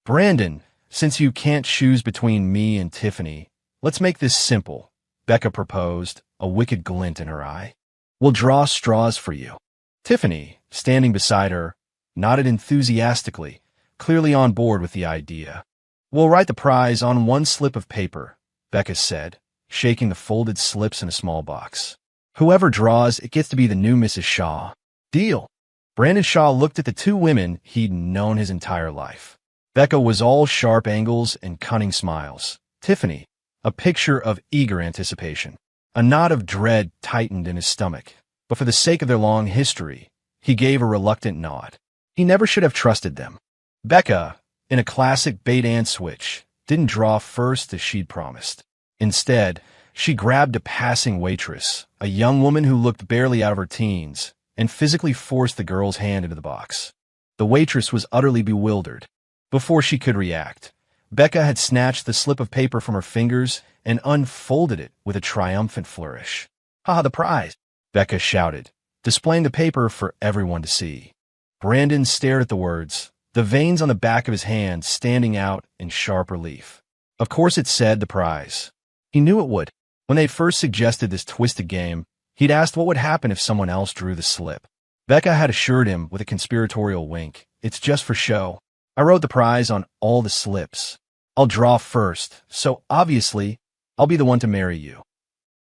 Brandon, since you can't choose between me and Tiffany, let's make this simple, Becca proposed, a wicked glint in her eye. We'll draw straws for you. Tiffany, standing beside her, nodded enthusiastically, clearly on board with the idea. We'll write the prize on one slip of paper, Becca said, shaking the folded slips in a small box. Whoever draws, it gets to be the new Mrs. Shaw. Deal. Brandon Shaw looked at the two women he'd known his entire life. Becca was all sharp angles and cunning smiles. Tiffany, a picture of eager anticipation. A knot of dread tightened in his stomach, but for the sake of their long history, he gave a reluctant nod. He never should have trusted them. Becca, in a classic bait-and switch, didn't draw first as she'd promised. Instead, she grabbed a passing waitress, a young woman who looked barely out of her teens, and physically forced the girl's hand into the box. The waitress was utterly bewildered. Before she could react, Becca had snatched the slip of paper from her fingers and unfolded it with a triumphant flourish. "Ah, the prize!" Becca shouted, displaying the paper for everyone to see. Brandon stared at the words, the veins on the back of his hand standing out in sharp relief. Of course it said the prize. He knew it would. When they'd first suggested this twisted game, he'd asked what would happen if someone else drew the slip. Becca had assured him with a conspiratorial wink, "It's just for show. I wrote the prize on all the slips. I'll draw first, so obviously, I'll be the one to marry you."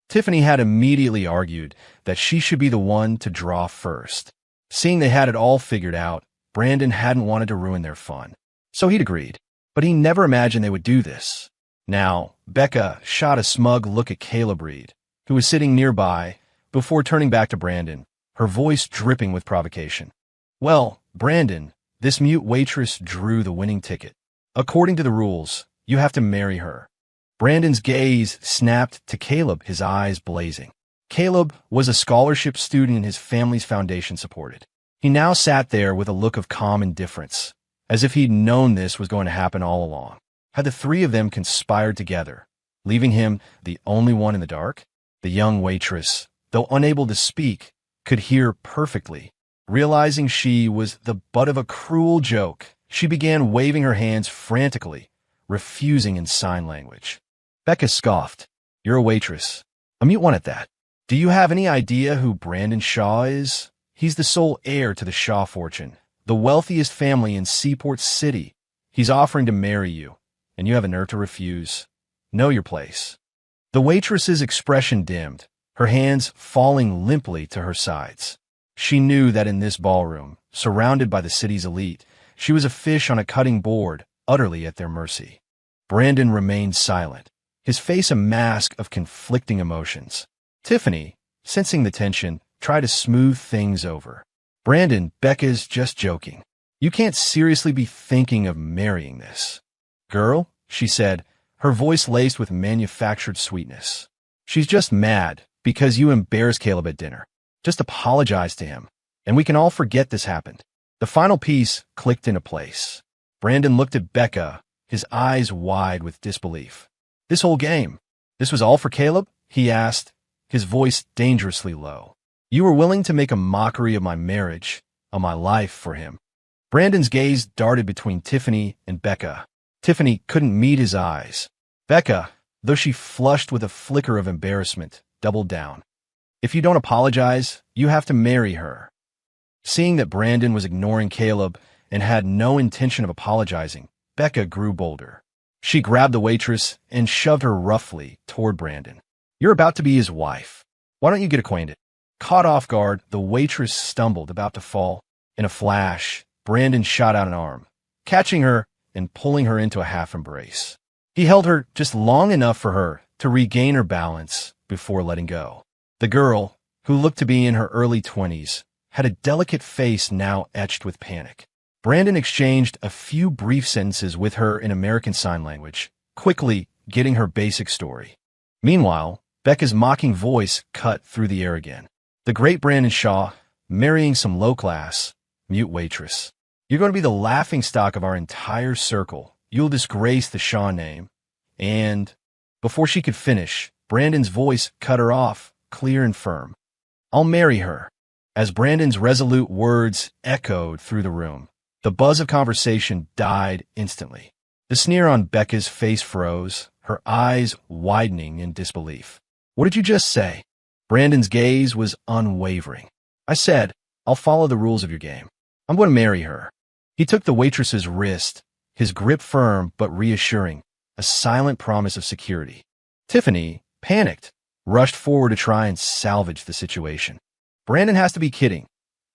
Tiffany had immediately argued that she should be the one to draw first. Seeing they had it all figured out, Brandon hadn't wanted to ruin their fun. So he'd agreed, but he never imagined they would do this. Now, Becca shot a smug look at Caleb Reed, who was sitting nearby, before turning back to Brandon, her voice dripping with provocation. "Well, Brandon, this mute waitress drew the winning ticket. According to the rules, you have to marry her." Brandon's gaze snapped to Caleb, his eyes blazing. Caleb was a scholarship student his family's foundation supported. He now sat there with a look of calm indifference, as if he'd known this was going to happen all along. Had the three of them conspired together, leaving him the only one in the dark? The young waitress, though unable to speak, could hear perfectly. Realizing she was the butt of a cruel joke, she began waving her hands frantically, refusing in sign language. Becca scoffed. "You're a waitress. A mute one at that. Do you have any idea who Brandon Shaw is? He's the sole heir to the Shaw fortune, the wealthiest family in Seaport City. He's offering to marry you, and you have a nerve to refuse. Know your place." The waitress's expression dimmed, her hands falling limply to her sides. She knew that in this ballroom, surrounded by the city's elite, she was a fish on a cutting board, utterly at their mercy. Brandon remained silent, his face a mask of conflicting emotions. Tiffany, sensing the tension, tried to smooth things over. "Brandon, Becca's just joking. You can't seriously be thinking of marrying this girl," she said, her voice laced with manufactured sweetness. "She's just mad because you embarrassed Caleb at dinner. Just apologize to him, and we can all forget this happened." The final piece clicked into place. Brandon looked at Becca, his eyes wide with disbelief. "This whole game, this was all for Caleb?" he asked, his voice dangerously low. "You were willing to make a mockery of my marriage, of my life for him." Brandon's gaze darted between Tiffany and Becca. Tiffany couldn't meet his eyes. Becca, though she flushed with a flicker of embarrassment, doubled down. "If you don't apologize, you have to marry her." Seeing that Brandon was ignoring Caleb and had no intention of apologizing, Becca grew bolder. She grabbed the waitress and shoved her roughly toward Brandon. "You're about to be his wife. Why don't you get acquainted?" Caught off guard, the waitress stumbled, about to fall. In a flash, Brandon shot out an arm, catching her and pulling her into a half embrace. He held her just long enough for her to regain her balance before letting go. The girl, who looked to be in her early 20s, had a delicate face now etched with panic. Brandon exchanged a few brief sentences with her in American Sign Language, quickly getting her basic story. Meanwhile, Becca's mocking voice cut through the air again. "The great Brandon Shaw, marrying some low-class, mute waitress. You're going to be the laughingstock of our entire circle. You'll disgrace the Shaw name." And, before she could finish, Brandon's voice cut her off, clear and firm. "I'll marry her." As Brandon's resolute words echoed through the room, The buzz of conversation died instantly. The sneer on Becca's face froze, her eyes widening in disbelief. "What did you just say?" Brandon's gaze was unwavering. "I said, I'll follow the rules of your game. I'm going to marry her." He took the waitress's wrist, his grip firm but reassuring, a silent promise of security. Tiffany, panicked, rushed forward to try and salvage the situation. "Brandon has to be kidding.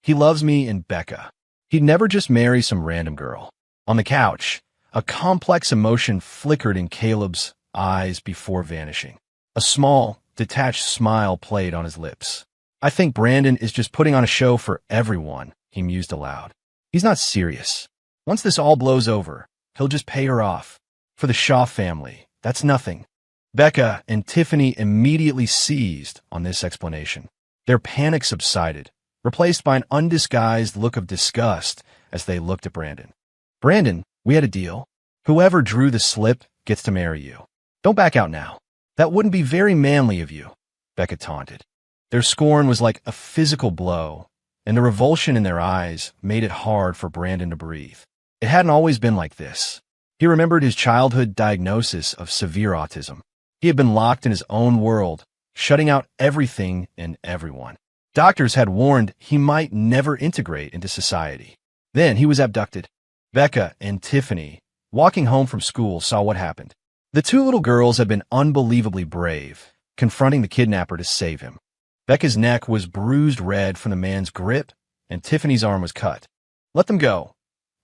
He loves me and Becca. He'd never just marry some random girl." On the couch, a complex emotion flickered in Caleb's eyes before vanishing. A small, detached smile played on his lips. "I think Brandon is just putting on a show for everyone," he mused aloud. "He's not serious. Once this all blows over, he'll just pay her off. For the Shaw family, that's nothing." Becca and Tiffany immediately seized on this explanation. Their panic subsided, replaced by an undisguised look of disgust as they looked at Brandon. "Brandon, we had a deal. Whoever drew the slip gets to marry you. Don't back out now. That wouldn't be very manly of you," Becca taunted. Their scorn was like a physical blow, and the revulsion in their eyes made it hard for Brandon to breathe. It hadn't always been like this. He remembered his childhood diagnosis of severe autism. He had been locked in his own world, shutting out everything and everyone. Doctors had warned he might never integrate into society. Then he was abducted. Becca and Tiffany, walking home from school, saw what happened. The two little girls had been unbelievably brave, confronting the kidnapper to save him. Becca's neck was bruised red from the man's grip, and Tiffany's arm was cut. "Let them go.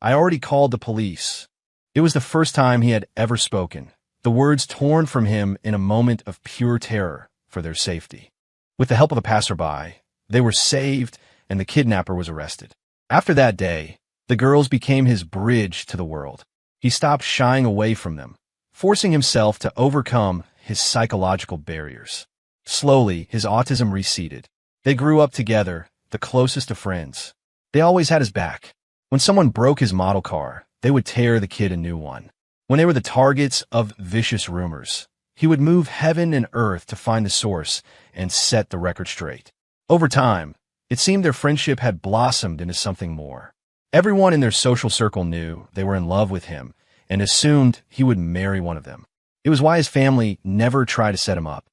I already called the police." It was the first time he had ever spoken, the words torn from him in a moment of pure terror for their safety. With the help of a passerby, they were saved, and the kidnapper was arrested. After that day, the girls became his bridge to the world. He stopped shying away from them, forcing himself to overcome his psychological barriers. Slowly, his autism receded. They grew up together, the closest of friends. They always had his back. When someone broke his model car, they would tear the kid a new one. When they were the targets of vicious rumors, he would move heaven and earth to find the source and set the record straight. Over time, it seemed their friendship had blossomed into something more. Everyone in their social circle knew they were in love with him and assumed he would marry one of them. It was why his family never tried to set him up.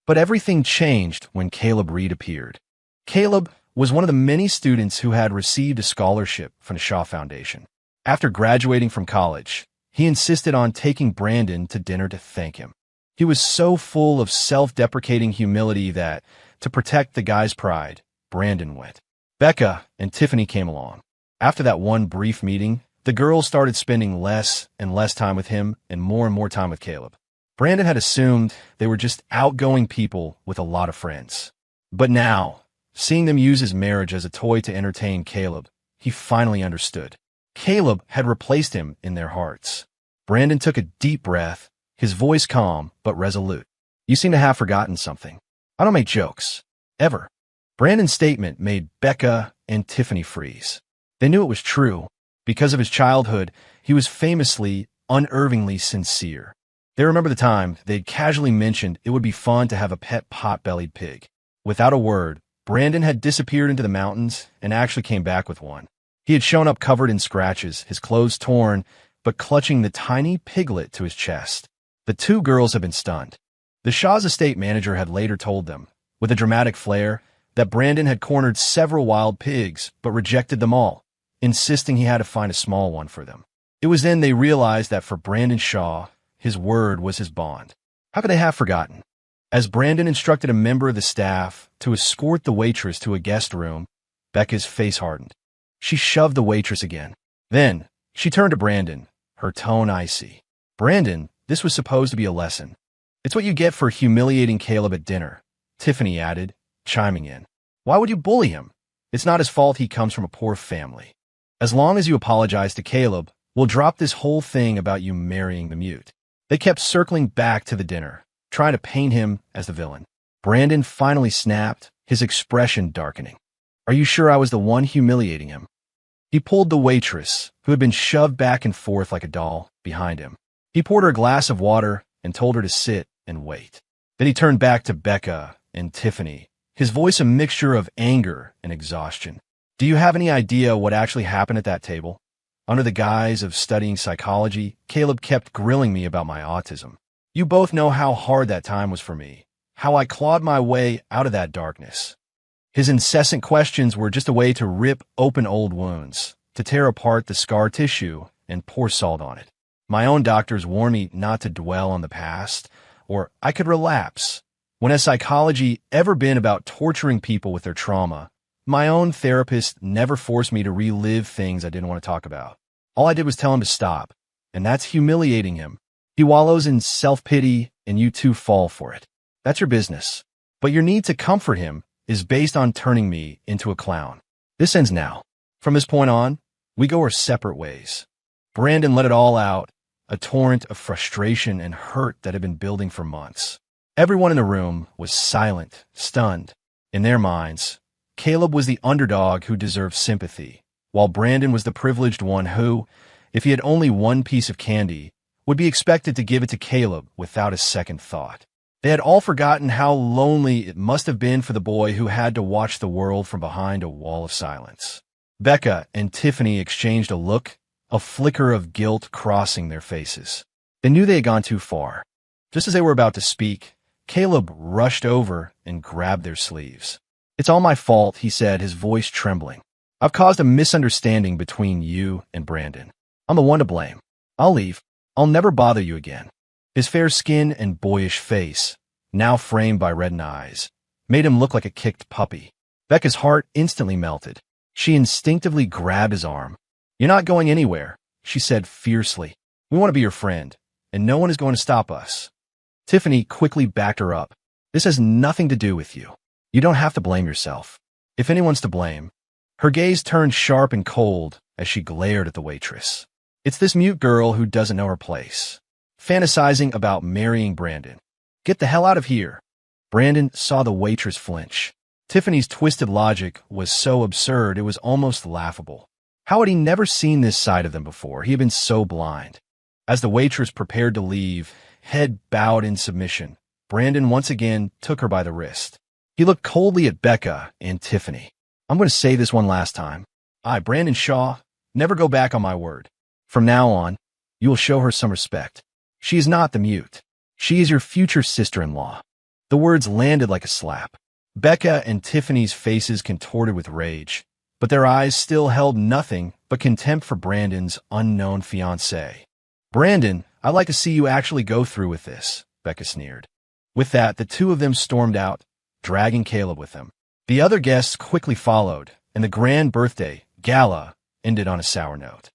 But everything changed when Caleb Reed appeared. Caleb was one of the many students who had received a scholarship from the Shaw Foundation. After graduating from college, he insisted on taking Brandon to dinner to thank him. He was so full of self-deprecating humility that, to protect the guy's pride, Brandon went. Becca and Tiffany came along. After that one brief meeting, the girls started spending less and less time with him and more time with Caleb. Brandon had assumed they were just outgoing people with a lot of friends. But now, seeing them use his marriage as a toy to entertain Caleb, he finally understood. Caleb had replaced him in their hearts. Brandon took a deep breath, his voice calm but resolute. "You seem to have forgotten something. I don't make jokes. Ever." Brandon's statement made Becca and Tiffany freeze. They knew it was true. Because of his childhood, he was famously, unervingly sincere. They remember the time they'd casually mentioned it would be fun to have a pet pot-bellied pig. Without a word, Brandon had disappeared into the mountains and actually came back with one. He had shown up covered in scratches, his clothes torn, but clutching the tiny piglet to his chest. The two girls had been stunned. The Shaw's estate manager had later told them, with a dramatic flair, that Brandon had cornered several wild pigs, but rejected them all, insisting he had to find a small one for them. It was then they realized that for Brandon Shaw, his word was his bond. How could they have forgotten? As Brandon instructed a member of the staff to escort the waitress to a guest room, Becca's face hardened. She shoved the waitress again. Then, she turned to Brandon, her tone icy. "Brandon, this was supposed to be a lesson. It's what you get for humiliating Caleb at dinner," Tiffany added, chiming in. "Why would you bully him? It's not his fault he comes from a poor family. As long as you apologize to Caleb, we'll drop this whole thing about you marrying the mute." They kept circling back to the dinner, trying to paint him as the villain. Brandon finally snapped, his expression darkening. "Are you sure I was the one humiliating him?" He pulled the waitress, who had been shoved back and forth like a doll, behind him. He poured her a glass of water and told her to sit and wait. Then he turned back to Becca and Tiffany, his voice a mixture of anger and exhaustion. "Do you have any idea what actually happened at that table? Under the guise of studying psychology, Caleb kept grilling me about my autism. You both know how hard that time was for me, how I clawed my way out of that darkness. His incessant questions were just a way to rip open old wounds, to tear apart the scar tissue and pour salt on it. My own doctors warned me not to dwell on the past, or I could relapse. When has psychology ever been about torturing people with their trauma? My own therapist never forced me to relive things I didn't want to talk about. All I did was tell him to stop, and that's humiliating him. He wallows in self-pity, and you two fall for it. That's your business. But your need to comfort him is based on turning me into a clown. This ends now. From this point on, we go our separate ways. Brandon let it all out, a torrent of frustration and hurt that had been building for months. Everyone in the room was silent, stunned. In their minds, Caleb was the underdog who deserved sympathy, while Brandon was the privileged one who, if he had only one piece of candy, would be expected to give it to Caleb without a second thought. They had all forgotten how lonely it must have been for the boy who had to watch the world from behind a wall of silence. Becca and Tiffany exchanged a look, a flicker of guilt crossing their faces. They knew they had gone too far. Just as they were about to speak, Caleb rushed over and grabbed their sleeves. "It's all my fault," he said, his voice trembling. "I've caused a misunderstanding between you and Brandon. I'm the one to blame. I'll leave. I'll never bother you again." His fair skin and boyish face, now framed by reddened eyes, made him look like a kicked puppy. Becca's heart instantly melted. She instinctively grabbed his arm. "You're not going anywhere," she said fiercely. "We want to be your friend, and no one is going to stop us." Tiffany quickly backed her up. "This has nothing to do with you. You don't have to blame yourself. If anyone's to blame." Her gaze turned sharp and cold as she glared at the waitress. "It's this mute girl who doesn't know her place, fantasizing about marrying Brandon. Get the hell out of here." Brandon saw the waitress flinch. Tiffany's twisted logic was so absurd it was almost laughable. How had he never seen this side of them before? He had been so blind. As the waitress prepared to leave, head bowed in submission, Brandon once again took her by the wrist. He looked coldly at Becca and Tiffany. "I'm going to say this one last time. I, Brandon Shaw, never go back on my word. From now on, you will show her some respect. She is not the mute. She is your future sister-in-law." The words landed like a slap. Becca and Tiffany's faces contorted with rage, but their eyes still held nothing but contempt for Brandon's unknown fiancé. "Brandon, I'd like to see you actually go through with this," Becca sneered. With that, the two of them stormed out, dragging Caleb with them. The other guests quickly followed, and the grand birthday gala ended on a sour note.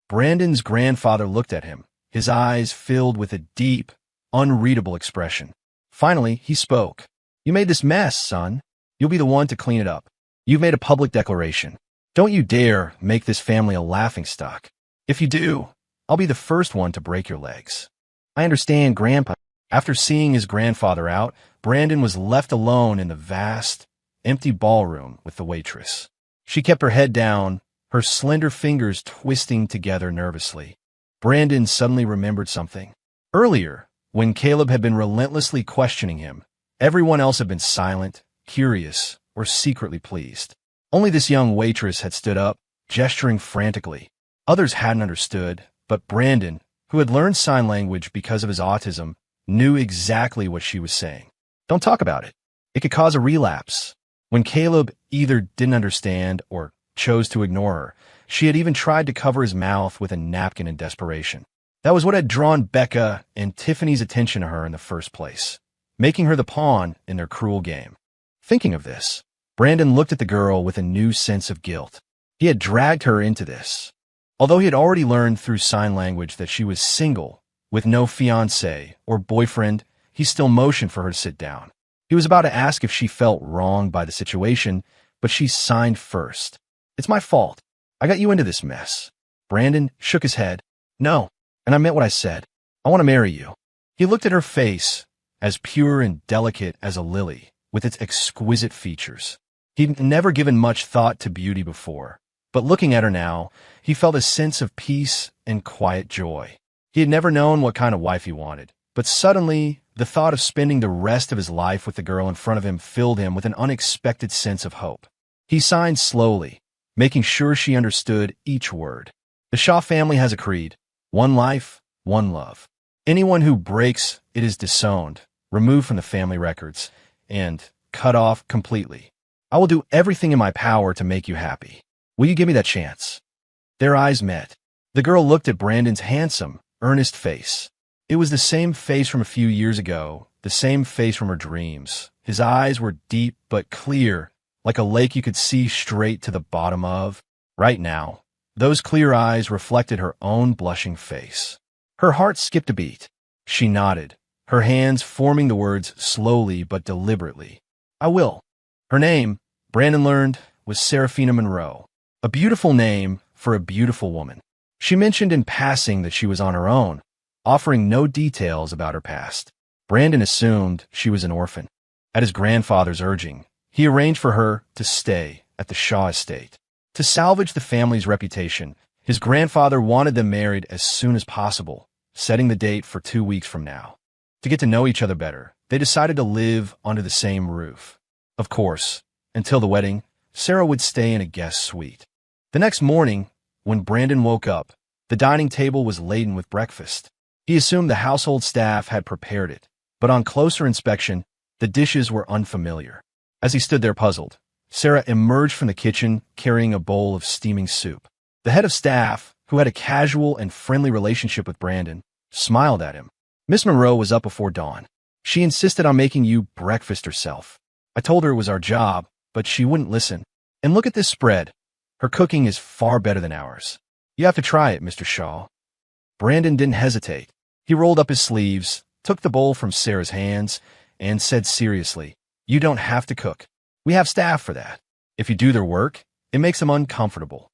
Brandon's grandfather looked at him, his eyes filled with a deep, unreadable expression. Finally, he spoke. "You made this mess, son. You'll be the one to clean it up. You've made a public declaration. Don't you dare make this family a laughingstock. If you do, I'll be the first one to break your legs." "I understand, Grandpa." After seeing his grandfather out, Brandon was left alone in the vast, empty ballroom with the waitress. She kept her head down, her slender fingers twisting together nervously. Brandon suddenly remembered something. Earlier, when Caleb had been relentlessly questioning him, everyone else had been silent, curious, or secretly pleased. Only this young waitress had stood up, gesturing frantically. Others hadn't understood, but Brandon, who had learned sign language because of his autism, knew exactly what she was saying. Don't talk about it. It could cause a relapse. When Caleb either didn't understand or chose to ignore her, she had even tried to cover his mouth with a napkin in desperation. That was what had drawn Becca and Tiffany's attention to her in the first place, making her the pawn in their cruel game. Thinking of this, Brandon looked at the girl with a new sense of guilt. He had dragged her into this. Although he had already learned through sign language that she was single, with no fiancé or boyfriend, he still motioned for her to sit down. He was about to ask if she felt wronged by the situation, but she signed first. "It's my fault. I got you into this mess." Brandon shook his head. "No, and I meant what I said. I want to marry you." He looked at her face, as pure and delicate as a lily, with its exquisite features. He'd never given much thought to beauty before, but looking at her now, he felt a sense of peace and quiet joy. He had never known what kind of wife he wanted, but suddenly, the thought of spending the rest of his life with the girl in front of him filled him with an unexpected sense of hope. He signed slowly, making sure she understood each word. The Shaw family has a creed: one life, one love. Anyone who breaks it is disowned, removed from the family records, and cut off completely. I will do everything in my power to make you happy. Will you give me that chance? Their eyes met. The girl looked at Brandon's handsome, earnest face. It was the same face from a few years ago, the same face from her dreams. His eyes were deep but clear, like a lake you could see straight to the bottom of. Right now, those clear eyes reflected her own blushing face. Her heart skipped a beat. She nodded, her hands forming the words slowly but deliberately. I will. Her name, Brandon learned, was Seraphina Monroe. A beautiful name for a beautiful woman. She mentioned in passing that she was on her own, offering no details about her past. Brandon assumed she was an orphan. At his grandfather's urging, he arranged for her to stay at the Shaw estate. To salvage the family's reputation, his grandfather wanted them married as soon as possible, setting the date for 2 weeks from now. To get to know each other better, they decided to live under the same roof. Of course, until the wedding, Sarah would stay in a guest suite. The next morning, when Brandon woke up, the dining table was laden with breakfast. He assumed the household staff had prepared it, but on closer inspection, the dishes were unfamiliar. As he stood there puzzled, Sarah emerged from the kitchen carrying a bowl of steaming soup. The head of staff, who had a casual and friendly relationship with Brandon, smiled at him. Miss Monroe was up before dawn. She insisted on making you breakfast herself. I told her it was our job, but she wouldn't listen. And look at this spread. Her cooking is far better than ours. You have to try it, Mr. Shaw. Brandon didn't hesitate. He rolled up his sleeves, took the bowl from Sarah's hands, and said seriously, You don't have to cook. We have staff for that. If you do their work, it makes them uncomfortable.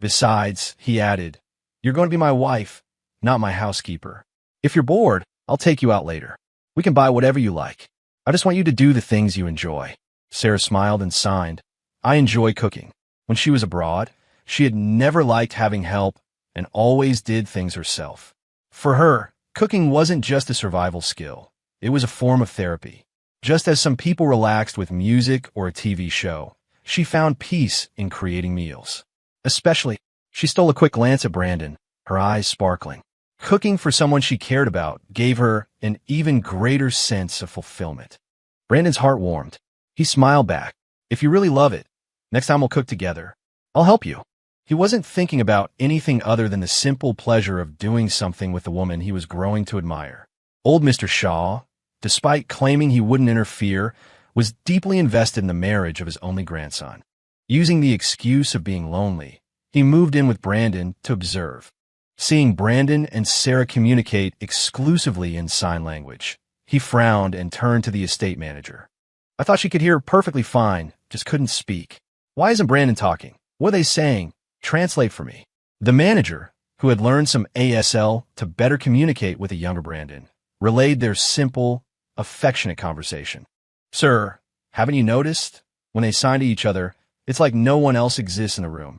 Besides, he added, You're going to be my wife, not my housekeeper. If you're bored, I'll take you out later. We can buy whatever you like. I just want you to do the things you enjoy. Sarah smiled and signed. I enjoy cooking. When she was abroad, she had never liked having help and always did things herself. For her, cooking wasn't just a survival skill. It was a form of therapy. Just as some people relaxed with music or a TV show, she found peace in creating meals. Especially, she stole a quick glance at Brandon, her eyes sparkling. Cooking for someone she cared about gave her an even greater sense of fulfillment. Brandon's heart warmed. He smiled back. If you really love it, next time we'll cook together. I'll help you. He wasn't thinking about anything other than the simple pleasure of doing something with the woman he was growing to admire. Old Mr. Shaw, despite claiming he wouldn't interfere, was deeply invested in the marriage of his only grandson. Using the excuse of being lonely, he moved in with Brandon to observe. Seeing Brandon and Sarah communicate exclusively in sign language, he frowned and turned to the estate manager. I thought she could hear perfectly fine, just couldn't speak. Why isn't Brandon talking? What are they saying? Translate for me. The manager, who had learned some ASL to better communicate with a younger Brandon, relayed their simple, affectionate conversation. Sir, haven't you noticed? When they sign to each other, it's like no one else exists in the room.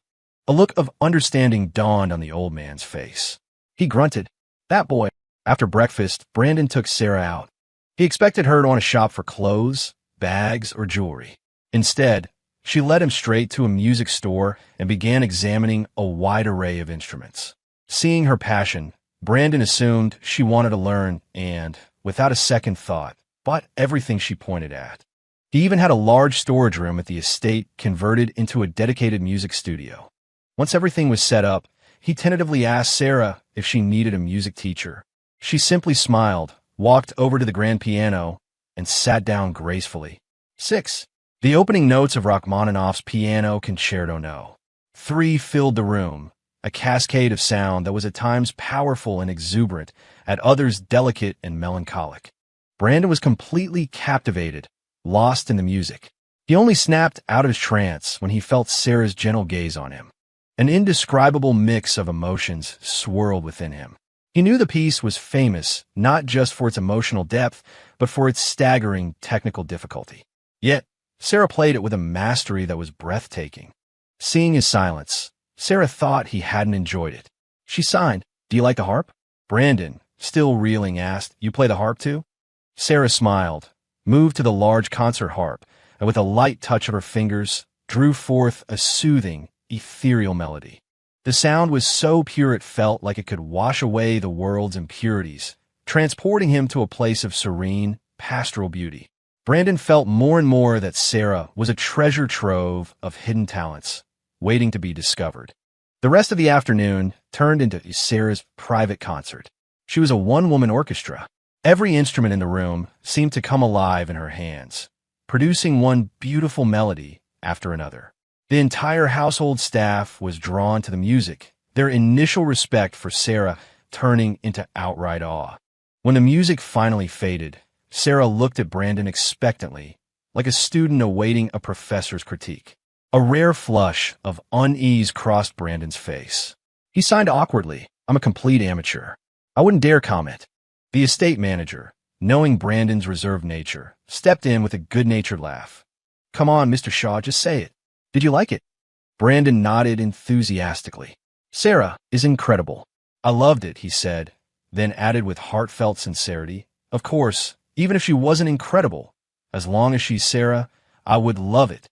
A look of understanding dawned on the old man's face. He grunted. That boy. After breakfast, Brandon took Sarah out. He expected her to want to shop for clothes, bags, or jewelry. Instead, she led him straight to a music store and began examining a wide array of instruments. Seeing her passion, Brandon assumed she wanted to learn and, without a second thought, bought everything she pointed at. He even had a large storage room at the estate converted into a dedicated music studio. Once everything was set up, he tentatively asked Sarah if she needed a music teacher. She simply smiled, walked over to the grand piano, and sat down gracefully. 6. The opening notes of Rachmaninoff's Piano Concerto No. 3 filled the room, a cascade of sound that was at times powerful and exuberant, at others delicate and melancholic. Brandon was completely captivated, lost in the music. He only snapped out of his trance when he felt Sarah's gentle gaze on him. An indescribable mix of emotions swirled within him. He knew the piece was famous not just for its emotional depth, but for its staggering technical difficulty. Yet, Sarah played it with a mastery that was breathtaking. Seeing his silence, Sarah thought he hadn't enjoyed it. She signed, Do you like the harp? Brandon, still reeling, asked, You play the harp too? Sarah smiled, moved to the large concert harp, and with a light touch of her fingers, drew forth a soothing, ethereal melody. The sound was so pure it felt like it could wash away the world's impurities, transporting him to a place of serene, pastoral beauty. Brandon felt more and more that Sarah was a treasure trove of hidden talents, waiting to be discovered. The rest of the afternoon turned into Sarah's private concert. She was a one-woman orchestra. Every instrument in the room seemed to come alive in her hands, producing one beautiful melody after another. The entire household staff was drawn to the music, their initial respect for Sarah turning into outright awe. When the music finally faded, Sarah looked at Brandon expectantly, like a student awaiting a professor's critique. A rare flush of unease crossed Brandon's face. He signed awkwardly. "I'm a complete amateur. I wouldn't dare comment." The estate manager, knowing Brandon's reserved nature, stepped in with a good-natured laugh. "Come on, Mr. Shaw, just say it. Did you like it?" Brandon nodded enthusiastically. "Sarah is incredible. I loved it," he said, then added with heartfelt sincerity, "Of course, even if she wasn't incredible, as long as she's Sarah, I would love it."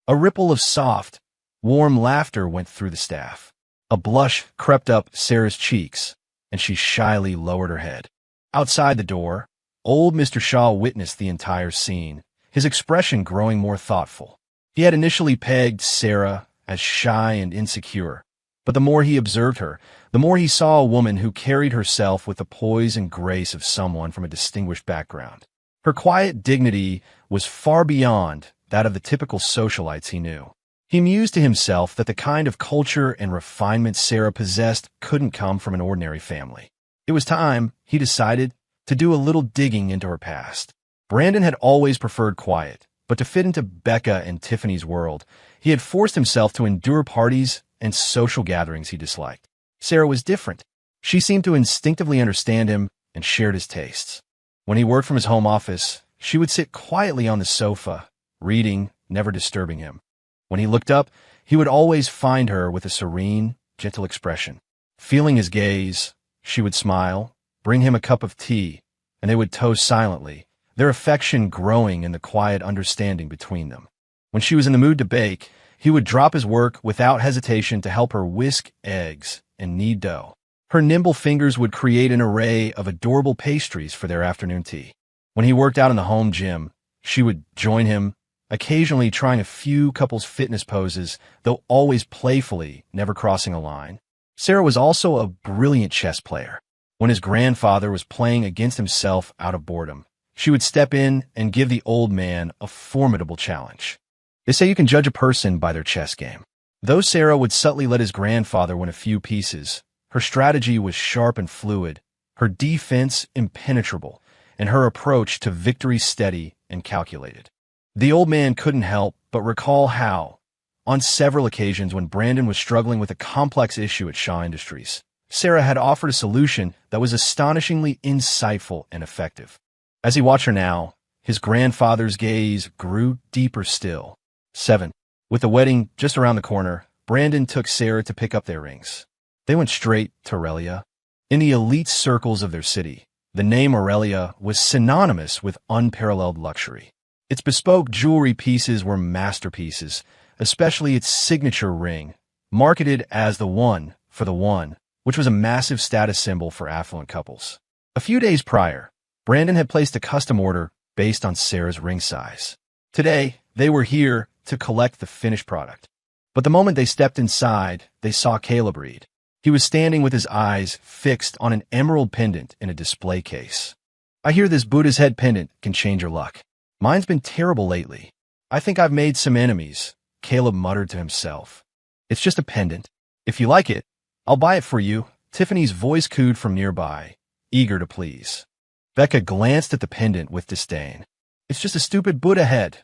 A ripple of soft, warm laughter went through the staff. A blush crept up Sarah's cheeks, and she shyly lowered her head. Outside the door, old Mr. Shaw witnessed the entire scene, his expression growing more thoughtful. He had initially pegged Sarah as shy and insecure, but the more he observed her, the more he saw a woman who carried herself with the poise and grace of someone from a distinguished background. Her quiet dignity was far beyond that of the typical socialites he knew. He mused to himself that the kind of culture and refinement Sarah possessed couldn't come from an ordinary family. It was time, he decided, to do a little digging into her past. Brandon had always preferred quiet, but to fit into Becca and Tiffany's world, he had forced himself to endure parties and social gatherings he disliked. Sarah was different. She seemed to instinctively understand him and shared his tastes. When he worked from his home office, she would sit quietly on the sofa, reading, never disturbing him. When he looked up, he would always find her with a serene, gentle expression. Feeling his gaze, she would smile, bring him a cup of tea, and they would toast silently, their affection growing in the quiet understanding between them. When she was in the mood to bake, he would drop his work without hesitation to help her whisk eggs and knead dough. Her nimble fingers would create an array of adorable pastries for their afternoon tea. When he worked out in the home gym, she would join him, occasionally trying a few couples fitness poses, though always playfully, never crossing a line. Sarah was also a brilliant chess player. When his grandfather was playing against himself out of boredom, she would step in and give the old man a formidable challenge. They say you can judge a person by their chess game. Though Sarah would subtly let his grandfather win a few pieces, her strategy was sharp and fluid, her defense impenetrable, and her approach to victory steady and calculated. The old man couldn't help but recall how, on several occasions when Brandon was struggling with a complex issue at Shaw Industries, Sarah had offered a solution that was astonishingly insightful and effective. As he watched her now, his grandfather's gaze grew deeper still. 7. With the wedding just around the corner, Brandon took Sarah to pick up their rings. They went straight to Aurelia. In the elite circles of their city, the name Aurelia was synonymous with unparalleled luxury. Its bespoke jewelry pieces were masterpieces, especially its signature ring, marketed as the one for the one, which was a massive status symbol for affluent couples. A few days prior, Brandon had placed a custom order based on Sarah's ring size. Today, they were here to collect the finished product. But the moment they stepped inside, they saw Caleb Reed. He was standing with his eyes fixed on an emerald pendant in a display case. "I hear this Buddha's head pendant can change your luck. Mine's been terrible lately. I think I've made some enemies," Caleb muttered to himself. "It's just a pendant. If you like it, I'll buy it for you," Tiffany's voice cooed from nearby, eager to please. Becca glanced at the pendant with disdain. "It's just a stupid Buddha head.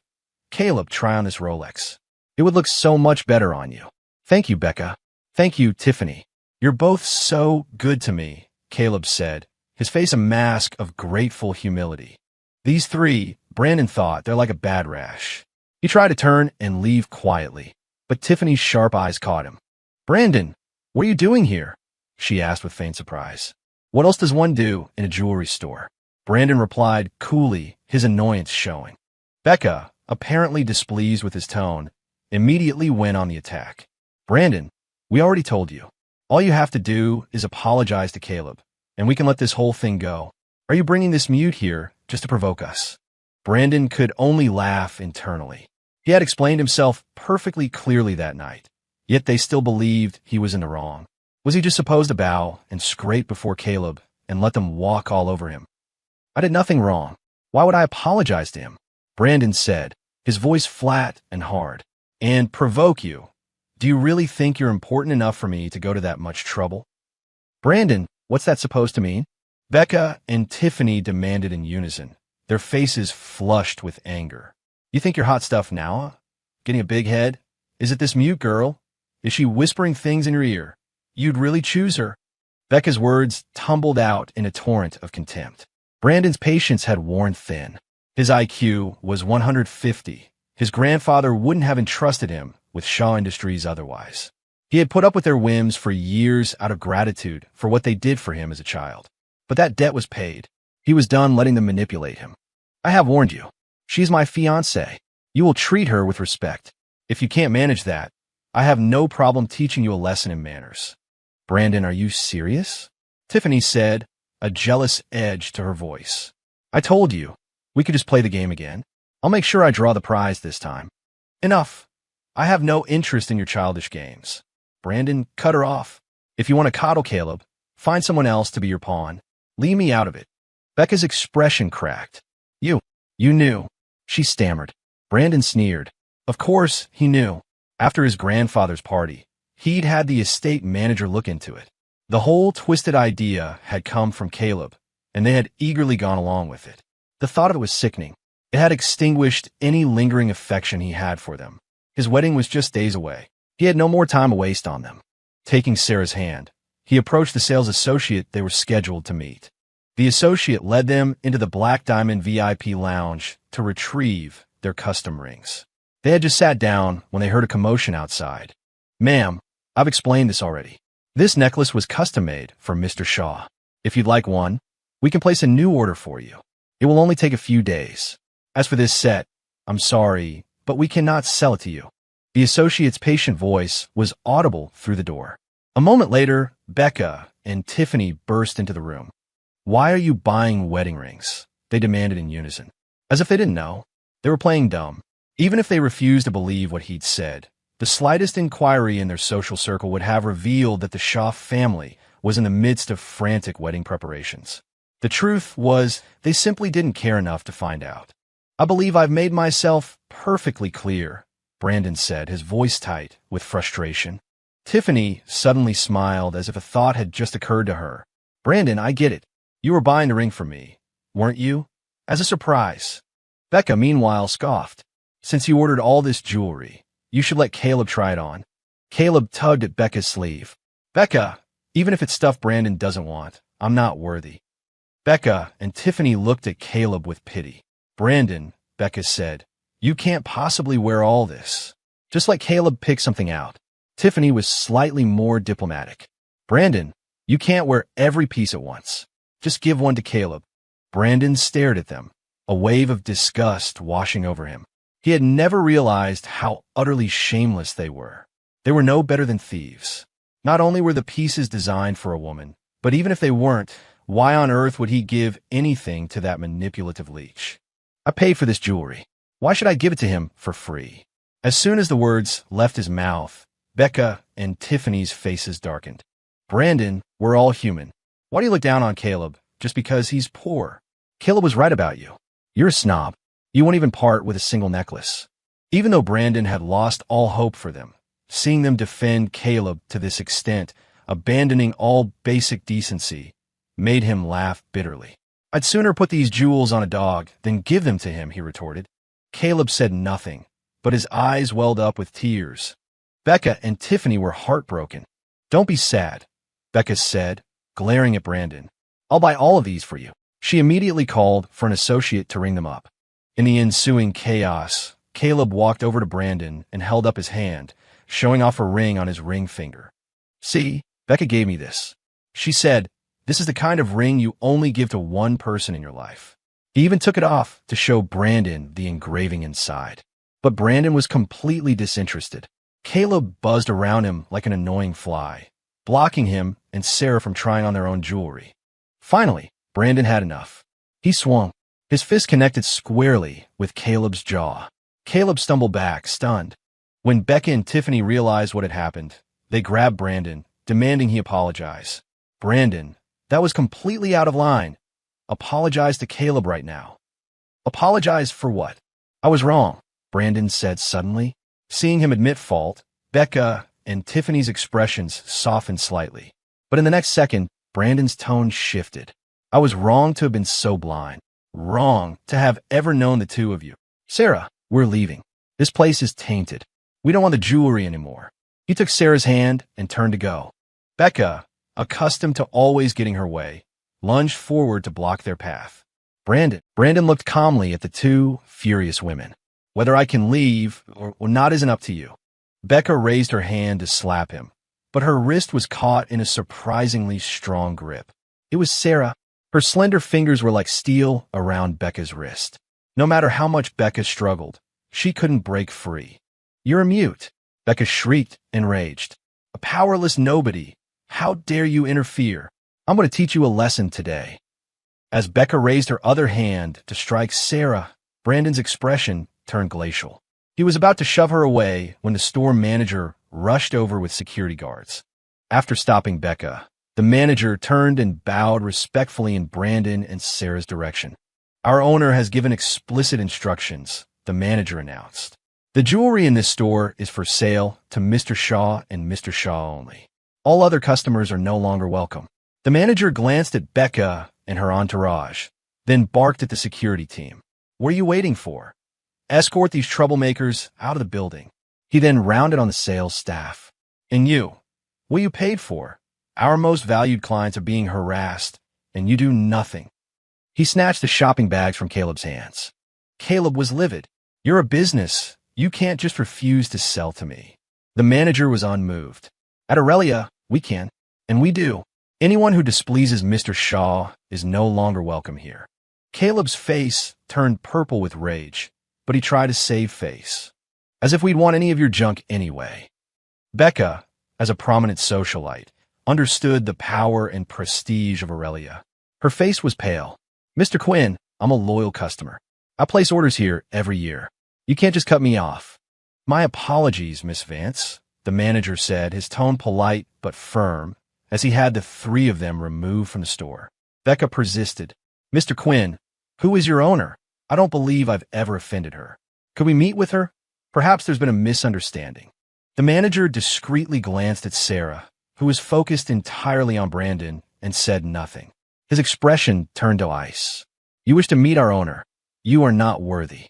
Caleb, try on this Rolex. It would look so much better on you." "Thank you, Becca." "Thank you, Tiffany. You're both so good to me," Caleb said, his face a mask of grateful humility. These three, Brandon thought, they're like a bad rash. He tried to turn and leave quietly, but Tiffany's sharp eyes caught him. "Brandon, what are you doing here?" she asked with faint surprise. "What else does one do in a jewelry store?" Brandon replied coolly, his annoyance showing. Becca, apparently displeased with his tone, immediately went on the attack. "Brandon, we already told you. All you have to do is apologize to Caleb, and we can let this whole thing go. Are you bringing this mute here just to provoke us? Brandon could only laugh internally. He had explained himself perfectly clearly that night, yet they still believed he was in the wrong. Was he just supposed to bow and scrape before Caleb and let them walk all over him? I did nothing wrong. Why would I apologize to him? Brandon said, his voice flat and hard. And provoke you? Do you really think you're important enough for me to go to that much trouble? Brandon, what's that supposed to mean? Becca and Tiffany demanded in unison, their faces flushed with anger. You think you're hot stuff now? Getting a big head? Is it this mute girl? Is she whispering things in your ear? You'd really choose her? Becca's words tumbled out in a torrent of contempt. Brandon's patience had worn thin. His IQ was 150. His grandfather wouldn't have entrusted him with Shaw Industries otherwise. He had put up with their whims for years out of gratitude for what they did for him as a child. But that debt was paid. He was done letting them manipulate him. I have warned you. She's my fiancée. You will treat her with respect. If you can't manage that, I have no problem teaching you a lesson in manners. Brandon, are you serious? Tiffany said, a jealous edge to her voice. I told you, we could just play the game again. I'll make sure I draw the prize this time. Enough. I have no interest in your childish games. Brandon, cut her off. If you want to coddle Caleb, find someone else to be your pawn. Leave me out of it. Becca's expression cracked. You knew. She stammered. Brandon sneered. Of course, he knew. After his grandfather's party, he'd had the estate manager look into it. The whole twisted idea had come from Caleb, and they had eagerly gone along with it. The thought of it was sickening. It had extinguished any lingering affection he had for them. His wedding was just days away. He had no more time to waste on them. Taking Sarah's hand, he approached the sales associate they were scheduled to meet. The associate led them into the Black Diamond VIP lounge to retrieve their custom rings. They had just sat down when they heard a commotion outside. Ma'am, I've explained this already. This necklace was custom-made for Mr. Shaw. If you'd like one, we can place a new order for you. It will only take a few days. As for this set, I'm sorry, but we cannot sell it to you. The associate's patient voice was audible through the door. A moment later, Becca and Tiffany burst into the room. Why are you buying wedding rings? They demanded in unison. As if they didn't know. They were playing dumb. Even if they refused to believe what he'd said, the slightest inquiry in their social circle would have revealed that the Shaw family was in the midst of frantic wedding preparations. The truth was, they simply didn't care enough to find out. I believe I've made myself perfectly clear, Brandon said, his voice tight with frustration. Tiffany suddenly smiled as if a thought had just occurred to her. Brandon, I get it. You were buying the ring for me, weren't you? As a surprise. Becca, meanwhile, scoffed. Since you ordered all this jewelry, you should let Caleb try it on. Caleb tugged at Becca's sleeve. Becca, even if it's stuff Brandon doesn't want, I'm not worthy. Becca and Tiffany looked at Caleb with pity. Brandon, Becca said, you can't possibly wear all this. Just let Caleb pick something out. Tiffany was slightly more diplomatic. Brandon, you can't wear every piece at once. Just give one to Caleb. Brandon stared at them, a wave of disgust washing over him. He had never realized how utterly shameless they were. They were no better than thieves. Not only were the pieces designed for a woman, but even if they weren't, why on earth would he give anything to that manipulative leech? I paid for this jewelry. Why should I give it to him for free? As soon as the words left his mouth, Becca and Tiffany's faces darkened. Brandon, we're all human. Why do you look down on Caleb just because he's poor? Caleb was right about you. You're a snob. You won't even part with a single necklace. Even though Brandon had lost all hope for them, seeing them defend Caleb to this extent, abandoning all basic decency, made him laugh bitterly. I'd sooner put these jewels on a dog than give them to him, he retorted. Caleb said nothing, but his eyes welled up with tears. Becca and Tiffany were heartbroken. Don't be sad, Becca said, glaring at Brandon. I'll buy all of these for you. She immediately called for an associate to ring them up. In the ensuing chaos, Caleb walked over to Brandon and held up his hand, showing off a ring on his ring finger. See, Becca gave me this. She said, this is the kind of ring you only give to one person in your life. He even took it off to show Brandon the engraving inside. But Brandon was completely disinterested. Caleb buzzed around him like an annoying fly. blocking him and Sarah from trying on their own jewelry. Finally, Brandon had enough. He swung. His fist connected squarely with Caleb's jaw. Caleb stumbled back, stunned. When Becca and Tiffany realized what had happened, they grabbed Brandon, demanding he apologize. Brandon, that was completely out of line. Apologize to Caleb right now. Apologize for what? I was wrong, Brandon said suddenly. Seeing him admit fault, Becca and Tiffany's expressions softened slightly. But in the next second, Brandon's tone shifted. I was wrong to have been so blind. Wrong to have ever known the two of you. Sarah, we're leaving. This place is tainted. We don't want the jewelry anymore. He took Sarah's hand and turned to go. Becca, accustomed to always getting her way, lunged forward to block their path. Brandon looked calmly at the two furious women. Whether I can leave or not isn't up to you. Becca raised her hand to slap him, but her wrist was caught in a surprisingly strong grip. It was Sarah. Her slender fingers were like steel around Becca's wrist. No matter how much Becca struggled, she couldn't break free. You're a mute, Becca shrieked, enraged. A powerless nobody. How dare you interfere? I'm going to teach you a lesson today. As Becca raised her other hand to strike Sarah, Brandon's expression turned glacial. He was about to shove her away when the store manager rushed over with security guards. After stopping Becca, the manager turned and bowed respectfully in Brandon and Sarah's direction. Our owner has given explicit instructions, the manager announced. The jewelry in this store is for sale to Mr. Shaw and Mr. Shaw only. All other customers are no longer welcome. The manager glanced at Becca and her entourage, then barked at the security team. What are you waiting for? Escort these troublemakers out of the building. He then rounded on the sales staff. And you, what you paid for? Our most valued clients are being harassed, and you do nothing. He snatched the shopping bags from Caleb's hands. Caleb was livid. You're a business. You can't just refuse to sell to me. The manager was unmoved. At Aurelia, we can, and we do. Anyone who displeases Mr. Shaw is no longer welcome here. Caleb's face turned purple with rage, but he tried to save face. As if we'd want any of your junk anyway. Becca, as a prominent socialite, understood the power and prestige of Aurelia. Her face was pale. Mr. Quinn, I'm a loyal customer. I place orders here every year. You can't just cut me off. My apologies, Miss Vance, the manager said, his tone polite but firm, as he had the three of them removed from the store. Becca persisted. Mr. Quinn, who is your owner? I don't believe I've ever offended her. Could we meet with her? Perhaps there's been a misunderstanding. The manager discreetly glanced at Sarah, who was focused entirely on Brandon, and said nothing. His expression turned to ice. You wish to meet our owner. You are not worthy.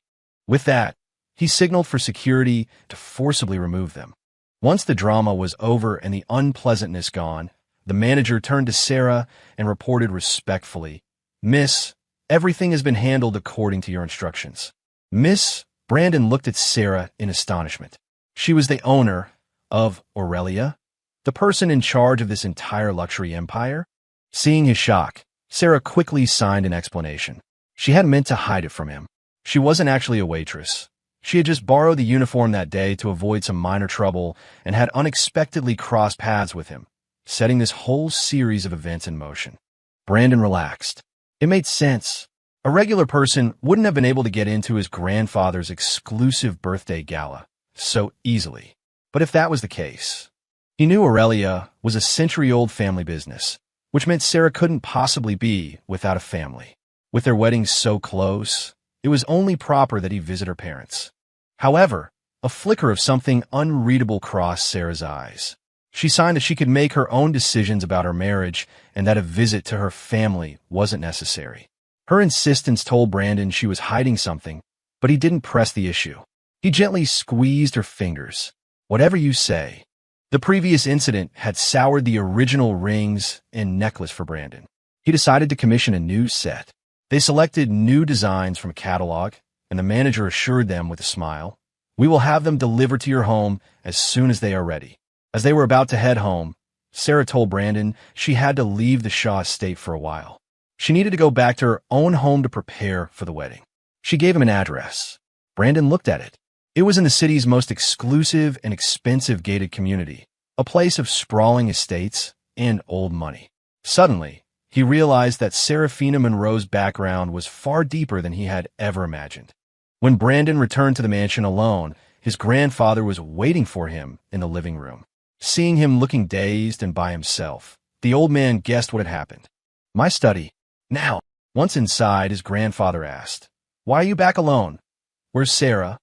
With that, he signaled for security to forcibly remove them. Once the drama was over and the unpleasantness gone, the manager turned to Sarah and reported respectfully, Miss, everything has been handled according to your instructions. Miss, Brandon looked at Sarah in astonishment. She was the owner of Aurelia, the person in charge of this entire luxury empire. Seeing his shock, Sarah quickly signed an explanation. She hadn't meant to hide it from him. She wasn't actually a waitress. She had just borrowed the uniform that day to avoid some minor trouble and had unexpectedly crossed paths with him, setting this whole series of events in motion. Brandon relaxed. It made sense. A regular person wouldn't have been able to get into his grandfather's exclusive birthday gala so easily. But if that was the case, he knew Aurelia was a century-old family business, which meant Sarah couldn't possibly be without a family. With their wedding so close, it was only proper that he visit her parents. However, a flicker of something unreadable crossed Sarah's eyes. She signed that she could make her own decisions about her marriage and that a visit to her family wasn't necessary. Her insistence told Brandon she was hiding something, but he didn't press the issue. He gently squeezed her fingers. Whatever you say. The previous incident had soured the original rings and necklace for Brandon. He decided to commission a new set. They selected new designs from a catalog, and the manager assured them with a smile, "We will have them delivered to your home as soon as they are ready." As they were about to head home, Sarah told Brandon she had to leave the Shaw estate for a while. She needed to go back to her own home to prepare for the wedding. She gave him an address. Brandon looked at it. It was in the city's most exclusive and expensive gated community, a place of sprawling estates and old money. Suddenly, he realized that Serafina Monroe's background was far deeper than he had ever imagined. When Brandon returned to the mansion alone, his grandfather was waiting for him in the living room. Seeing him looking dazed and by himself, the old man guessed what had happened. "My study. Now." Once inside, his grandfather asked, "Why are you back alone? Where's Sarah?"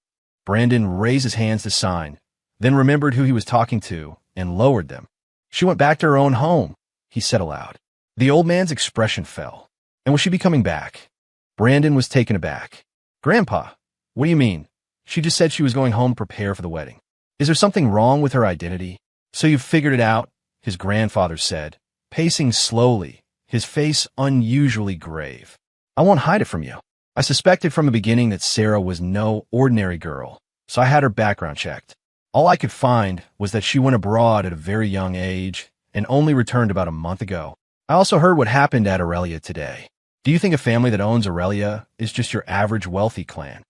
Brandon raised his hands to sign, then remembered who he was talking to and lowered them. "She went back to her own home," he said aloud. The old man's expression fell. "And will she be coming back?" Brandon was taken aback. "Grandpa, what do you mean? She just said she was going home to prepare for the wedding. Is there something wrong with her identity?" "So you've figured it out," his grandfather said, pacing slowly, his face unusually grave. "I won't hide it from you. I suspected from the beginning that Sarah was no ordinary girl, so I had her background checked. All I could find was that she went abroad at a very young age and only returned about a month ago. I also heard what happened at Aurelia today. Do you think a family that owns Aurelia is just your average wealthy clan?"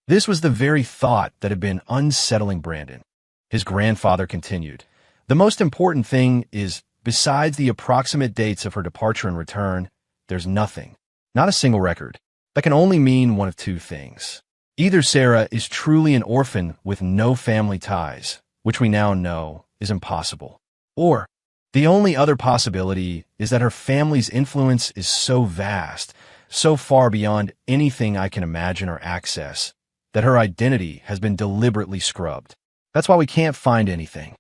This was the very thought that had been unsettling Brandon. His grandfather continued, "The most important thing is, besides the approximate dates of her departure and return, there's nothing, not a single record. That can only mean one of two things. Either Sarah is truly an orphan with no family ties, which we now know is impossible, or the only other possibility is that her family's influence is so vast, so far beyond anything I can imagine or access, that her identity has been deliberately scrubbed. That's why we can't find anything."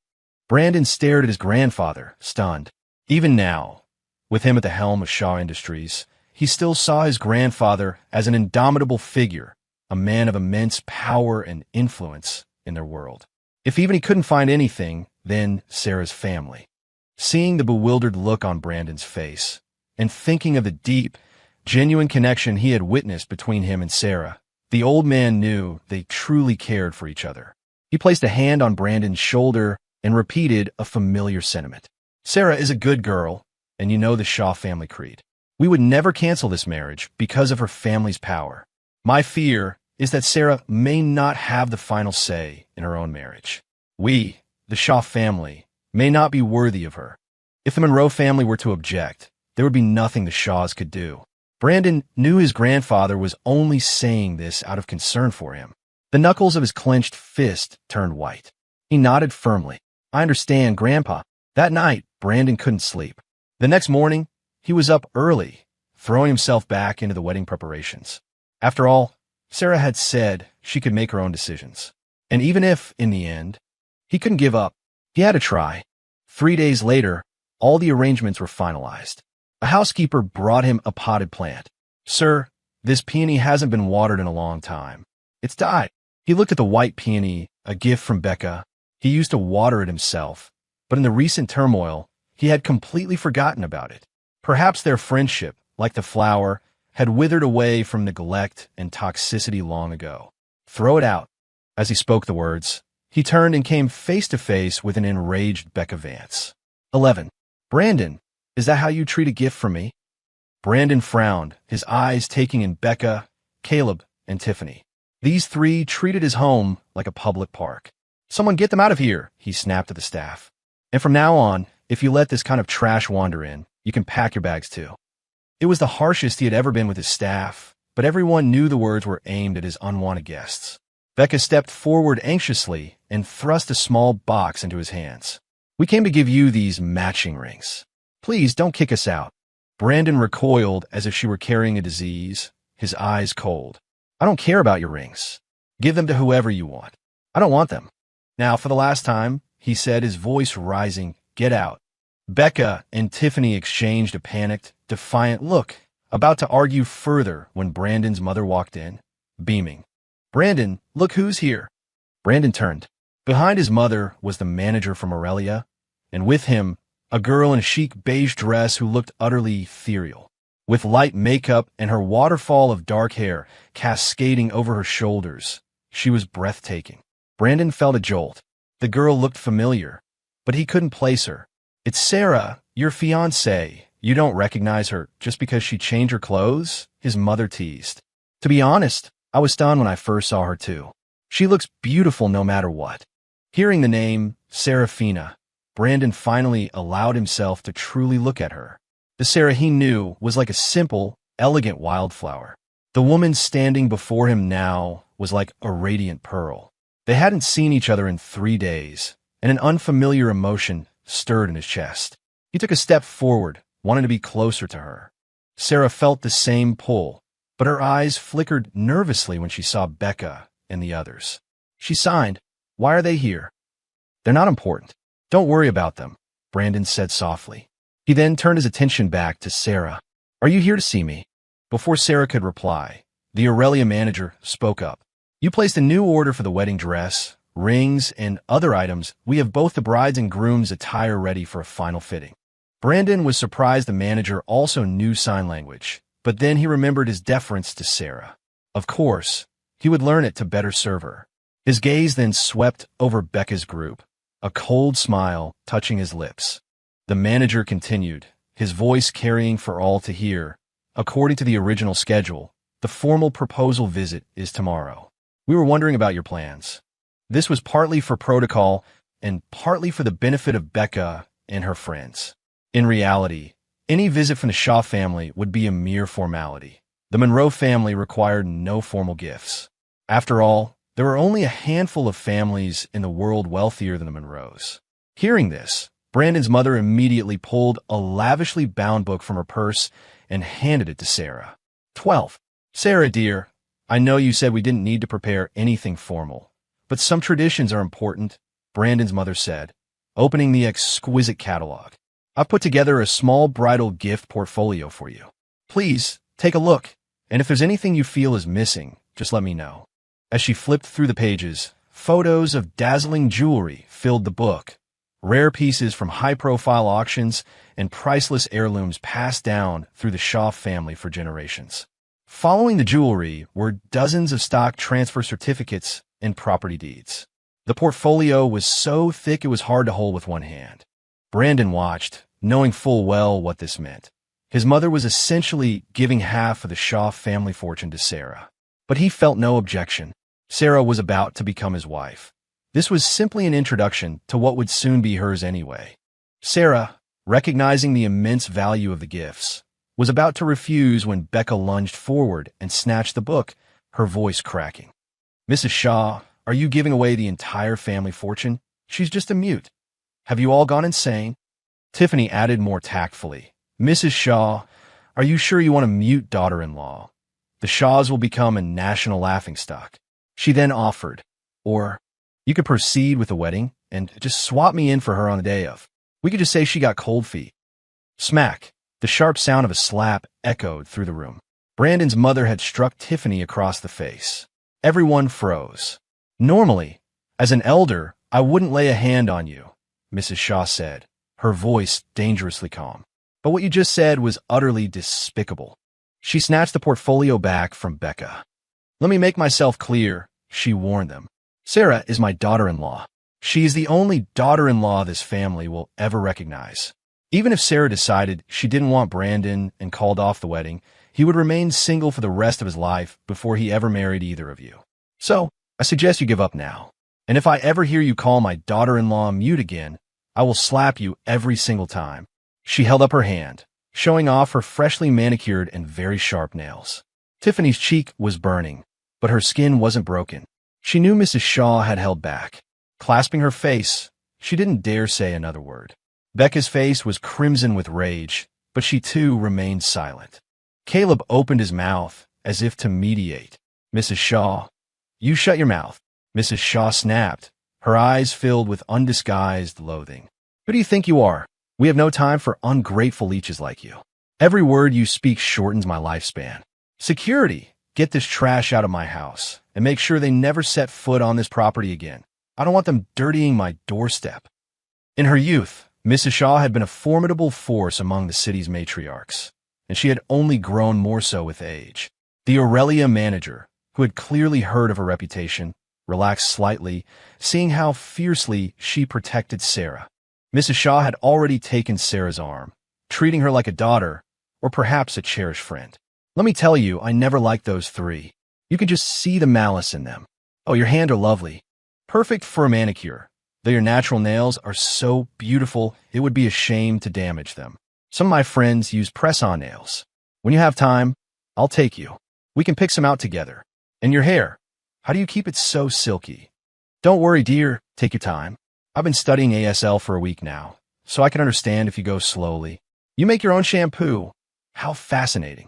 Brandon stared at his grandfather, stunned. Even now, with him at the helm of Shaw Industries, he still saw his grandfather as an indomitable figure, a man of immense power and influence in their world. If even he couldn't find anything, then Sarah's family. Seeing the bewildered look on Brandon's face, and thinking of the deep, genuine connection he had witnessed between him and Sarah, the old man knew they truly cared for each other. He placed a hand on Brandon's shoulder and repeated a familiar sentiment. "Sarah is a good girl, and you know the Shaw family creed. We would never cancel this marriage because of her family's power. My fear is that Sarah may not have the final say in her own marriage. We, the Shaw family, may not be worthy of her. If the Monroe family were to object, there would be nothing the Shaws could do." Brandon knew his grandfather was only saying this out of concern for him. The knuckles of his clenched fist turned white. He nodded firmly. "I understand, Grandpa." That night, Brandon couldn't sleep. The next morning, he was up early, throwing himself back into the wedding preparations. After all, Sarah had said she could make her own decisions. And even if, in the end, he couldn't give up, he had to try. 3 days later, all the arrangements were finalized. A housekeeper brought him a potted plant. "Sir, this peony hasn't been watered in a long time. It's died." He looked at the white peony, a gift from Becca. He used to water it himself, but in the recent turmoil, he had completely forgotten about it. Perhaps their friendship, like the flower, had withered away from neglect and toxicity long ago. "Throw it out." As he spoke the words, he turned and came face to face with an enraged Becca Vance. 11. "Brandon, is that how you treat a gift from me?" Brandon frowned, his eyes taking in Becca, Caleb, and Tiffany. These three treated his home like a public park. "Someone get them out of here," he snapped at the staff. "And from now on, if you let this kind of trash wander in, you can pack your bags too." It was the harshest he had ever been with his staff, but everyone knew the words were aimed at his unwanted guests. Becca stepped forward anxiously and thrust a small box into his hands. "We came to give you these matching rings. Please don't kick us out." Brandon recoiled as if she were carrying a disease, his eyes cold. "I don't care about your rings. Give them to whoever you want. I don't want them." "Now, for the last time," he said, his voice rising, "get out." Becca and Tiffany exchanged a panicked, defiant look, about to argue further when Brandon's mother walked in, beaming. "Brandon, look who's here." Brandon turned. Behind his mother was the manager from Aurelia, and with him, a girl in a chic beige dress who looked utterly ethereal. With light makeup and her waterfall of dark hair cascading over her shoulders, she was breathtaking. Brandon felt a jolt. The girl looked familiar, but he couldn't place her. "It's Sarah, your fiancée. You don't recognize her just because she changed her clothes?" his mother teased. "To be honest, I was stunned when I first saw her too. She looks beautiful no matter what." Hearing the name, Serafina, Brandon finally allowed himself to truly look at her. The Sarah he knew was like a simple, elegant wildflower. The woman standing before him now was like a radiant pearl. They hadn't seen each other in 3 days, and an unfamiliar emotion stirred in his chest. He took a step forward, wanting to be closer to her. Sarah felt the same pull, but her eyes flickered nervously when she saw Becca and the others. She signed. "Why are they here?" "They're not important. Don't worry about them," Brandon said softly. He then turned his attention back to Sarah. "Are you here to see me?" Before Sarah could reply, the Aurelia manager spoke up. "You placed a new order for the wedding dress, rings, and other items. We have both the bride's and groom's attire ready for a final fitting." Brandon was surprised the manager also knew sign language, but then he remembered his deference to Sarah. Of course, he would learn it to better serve her. His gaze then swept over Becca's group, a cold smile touching his lips. The manager continued, his voice carrying for all to hear. "According to the original schedule, the formal proposal visit is tomorrow. We were wondering about your plans." This was partly for protocol and partly for the benefit of Becca and her friends. In reality, any visit from the Shaw family would be a mere formality. The Monroe family required no formal gifts. After all, there were only a handful of families in the world wealthier than the Monroes. Hearing this, Brandon's mother immediately pulled a lavishly bound book from her purse and handed it to Sarah. 12. "Sarah, dear, I know you said we didn't need to prepare anything formal, but some traditions are important," Brandon's mother said, opening the exquisite catalog. "I've put together a small bridal gift portfolio for you. Please, take a look, and if there's anything you feel is missing, just let me know." As she flipped through the pages, photos of dazzling jewelry filled the book. Rare pieces from high-profile auctions and priceless heirlooms passed down through the Shaw family for generations. Following the jewelry were dozens of stock transfer certificates and property deeds. The portfolio was so thick it was hard to hold with one hand. Brandon watched, knowing full well what this meant. His mother was essentially giving half of the Shaw family fortune to Sarah. But he felt no objection. Sarah was about to become his wife. This was simply an introduction to what would soon be hers anyway. Sarah, recognizing the immense value of the gifts, was about to refuse when Becca lunged forward and snatched the book, her voice cracking. "Mrs. Shaw, are you giving away the entire family fortune? She's just a mute. Have you all gone insane?" Tiffany added more tactfully, "Mrs. Shaw, are you sure you want a mute daughter-in-law? The Shaws will become a national laughingstock." She then offered, "Or you could proceed with the wedding and just swap me in for her on the day of. We could just say she got cold feet." Smack! The sharp sound of a slap echoed through the room. Brandon's mother had struck Tiffany across the face. Everyone froze. "Normally, as an elder, I wouldn't lay a hand on you," Mrs. Shaw said, her voice dangerously calm. "But what you just said was utterly despicable." She snatched the portfolio back from Becca. "Let me make myself clear," she warned them. "Sarah is my daughter-in-law. She is the only daughter-in-law this family will ever recognize. Even if Sarah decided she didn't want Brandon and called off the wedding, he would remain single for the rest of his life before he ever married either of you. So, I suggest you give up now. And if I ever hear you call my daughter-in-law mute again, I will slap you every single time." She held up her hand, showing off her freshly manicured and very sharp nails. Tiffany's cheek was burning, but her skin wasn't broken. She knew Mrs. Shaw had held back. Clasping her face, she didn't dare say another word. Becca's face was crimson with rage, but she too remained silent. Caleb opened his mouth as if to mediate. "Mrs. Shaw, you shut your mouth." Mrs. Shaw snapped, her eyes filled with undisguised loathing. "Who do you think you are? We have no time for ungrateful leeches like you. Every word you speak shortens my lifespan. Security, get this trash out of my house and make sure they never set foot on this property again. I don't want them dirtying my doorstep." In her youth, Mrs. Shaw had been a formidable force among the city's matriarchs, and she had only grown more so with age. The Aurelia manager, who had clearly heard of her reputation, relaxed slightly, seeing how fiercely she protected Sarah. Mrs. Shaw had already taken Sarah's arm, treating her like a daughter, or perhaps a cherished friend. "Let me tell you, I never liked those three. You can just see the malice in them. Oh, your hands are lovely. Perfect for a manicure. though your natural nails are so beautiful, it would be a shame to damage them. Some of my friends use press-on nails. When you have time, I'll take you. We can pick some out together. And your hair, how do you keep it so silky? Don't worry, dear, take your time. I've been studying ASL for a week now, so I can understand if you go slowly. You make your own shampoo. How fascinating.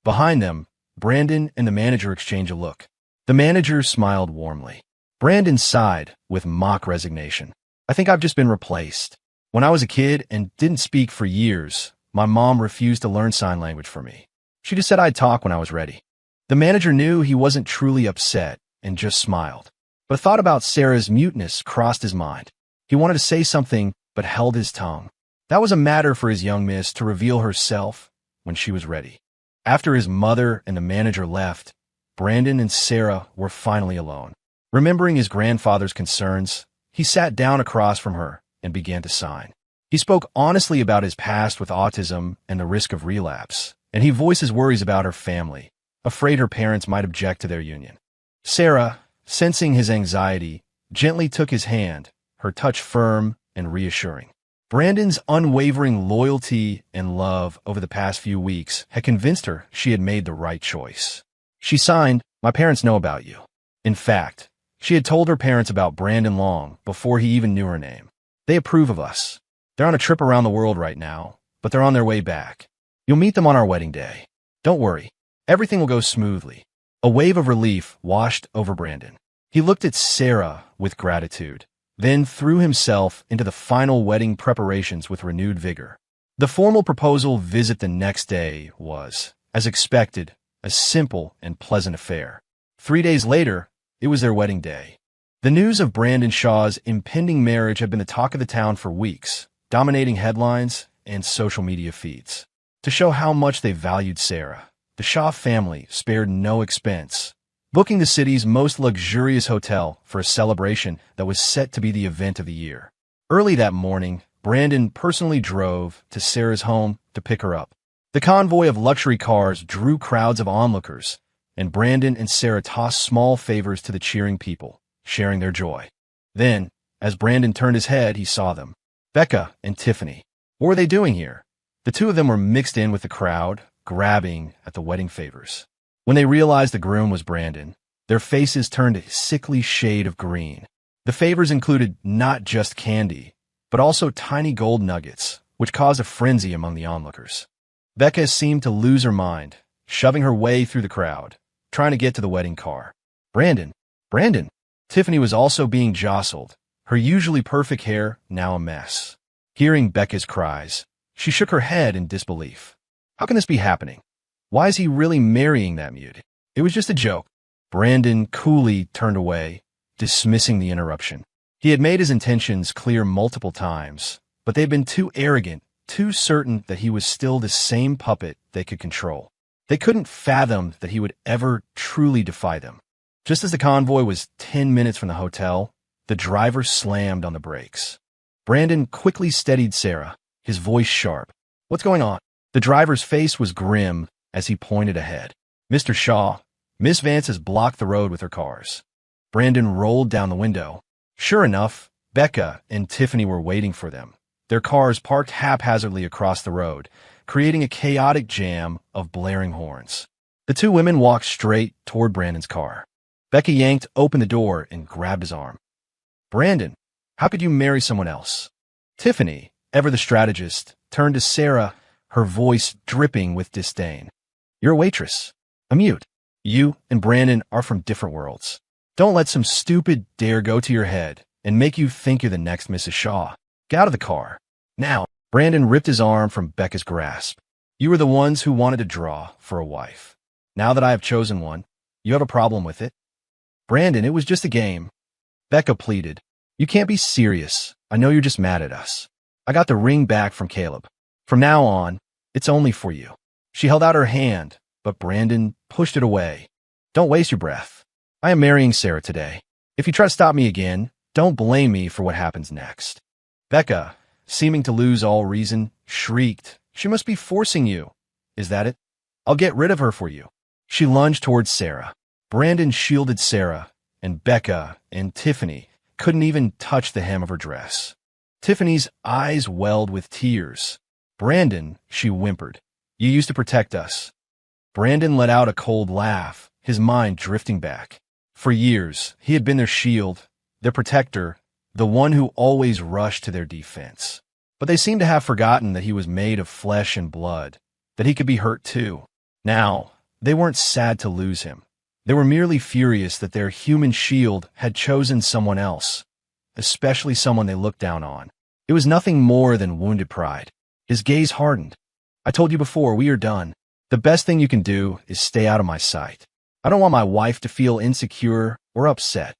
Behind them, Brandon and the manager exchange a look. The manager smiled warmly. Brandon sighed with mock resignation. I think I've just been replaced. When I was a kid and didn't speak for years, my mom refused to learn sign language for me. She just said I'd talk when I was ready. The manager knew he wasn't truly upset and just smiled. But a thought about Sarah's muteness crossed his mind. He wanted to say something, but held his tongue. That was a matter for his young miss to reveal herself when she was ready. After his mother and the manager left, Brandon and Sarah were finally alone. Remembering his grandfather's concerns, he sat down across from her and began to sign. He spoke honestly about his past with autism and the risk of relapse, and he voiced his worries about her family, afraid her parents might object to their union. Sarah, sensing his anxiety, gently took his hand, her touch firm and reassuring. Brandon's unwavering loyalty and love over the past few weeks had convinced her she had made the right choice. She signed, "My parents know about you." In fact, she had told her parents about Brandon long before he even knew her name. They approve of us. They're on a trip around the world right now, but they're on their way back. You'll meet them on our wedding day. Don't worry. Everything will go smoothly. A wave of relief washed over Brandon. He looked at Sarah with gratitude, then threw himself into the final wedding preparations with renewed vigor. The formal proposal visit the next day was, as expected, a simple and pleasant affair. 3 days later, it was their wedding day. The news of Brandon Shaw's impending marriage had been the talk of the town for weeks, dominating headlines and social media feeds. To show how much they valued Sarah, the Shaw family spared no expense, booking the city's most luxurious hotel for a celebration that was set to be the event of the year. Early that morning, Brandon personally drove to Sarah's home to pick her up. The convoy of luxury cars drew crowds of onlookers, and Brandon and Sarah tossed small favors to the cheering people, sharing their joy. Then, as Brandon turned his head, he saw them. Becca and Tiffany. What were they doing here? The two of them were mixed in with the crowd, grabbing at the wedding favors. When they realized the groom was Brandon, their faces turned a sickly shade of green. The favors included not just candy, but also tiny gold nuggets, which caused a frenzy among the onlookers. Becca seemed to lose her mind, shoving her way through the crowd, trying to get to the wedding car. Brandon! Brandon! Tiffany was also being jostled, her usually perfect hair now a mess. Hearing Becca's cries, she shook her head in disbelief. How can this be happening? Why is he really marrying that mute? It was just a joke. Brandon coolly turned away, dismissing the interruption. He had made his intentions clear multiple times, but they'd been too arrogant, too certain that he was still the same puppet they could control. They couldn't fathom that he would ever truly defy them. Just as the convoy was 10 minutes from the hotel, the driver slammed on the brakes. Brandon quickly steadied Sarah, his voice sharp. What's going on? The driver's face was grim as he pointed ahead. Mr. Shaw, Miss Vance has blocked the road with her cars. Brandon rolled down the window. Sure enough, Becca and Tiffany were waiting for them, their cars parked haphazardly across the road, creating a chaotic jam of blaring horns. The two women walked straight toward Brandon's car. Becca yanked open the door and grabbed his arm. Brandon, how could you marry someone else? Tiffany, ever the strategist, turned to Sarah, her voice dripping with disdain. You're a waitress. A mute. You and Brandon are from different worlds. Don't let some stupid dare go to your head and make you think you're the next Mrs. Shaw. Get out of the car. Now. Brandon ripped his arm from Becca's grasp. You were the ones who wanted to draw for a wife. Now that I have chosen one, you have a problem with it? Brandon, it was just a game. Becca pleaded. You can't be serious. I know you're just mad at us. I got the ring back from Caleb. From now on, it's only for you. She held out her hand, but Brandon pushed it away. Don't waste your breath. I am marrying Sarah today. If you try to stop me again, don't blame me for what happens next. Becca, seeming to lose all reason, shrieked. She must be forcing you. Is that it? I'll get rid of her for you. She lunged towards Sarah. Brandon shielded Sarah, and Becca and Tiffany couldn't even touch the hem of her dress. Tiffany's eyes welled with tears. "Brandon," she whimpered, "you used to protect us." Brandon let out a cold laugh, his mind drifting back. For years, he had been their shield, their protector, the one who always rushed to their defense. But they seemed to have forgotten that he was made of flesh and blood, that he could be hurt too. Now, they weren't sad to lose him. They were merely furious that their human shield had chosen someone else, especially someone they looked down on. It was nothing more than wounded pride. His gaze hardened. "I told you before, we are done. The best thing you can do is stay out of my sight. I don't want my wife to feel insecure or upset."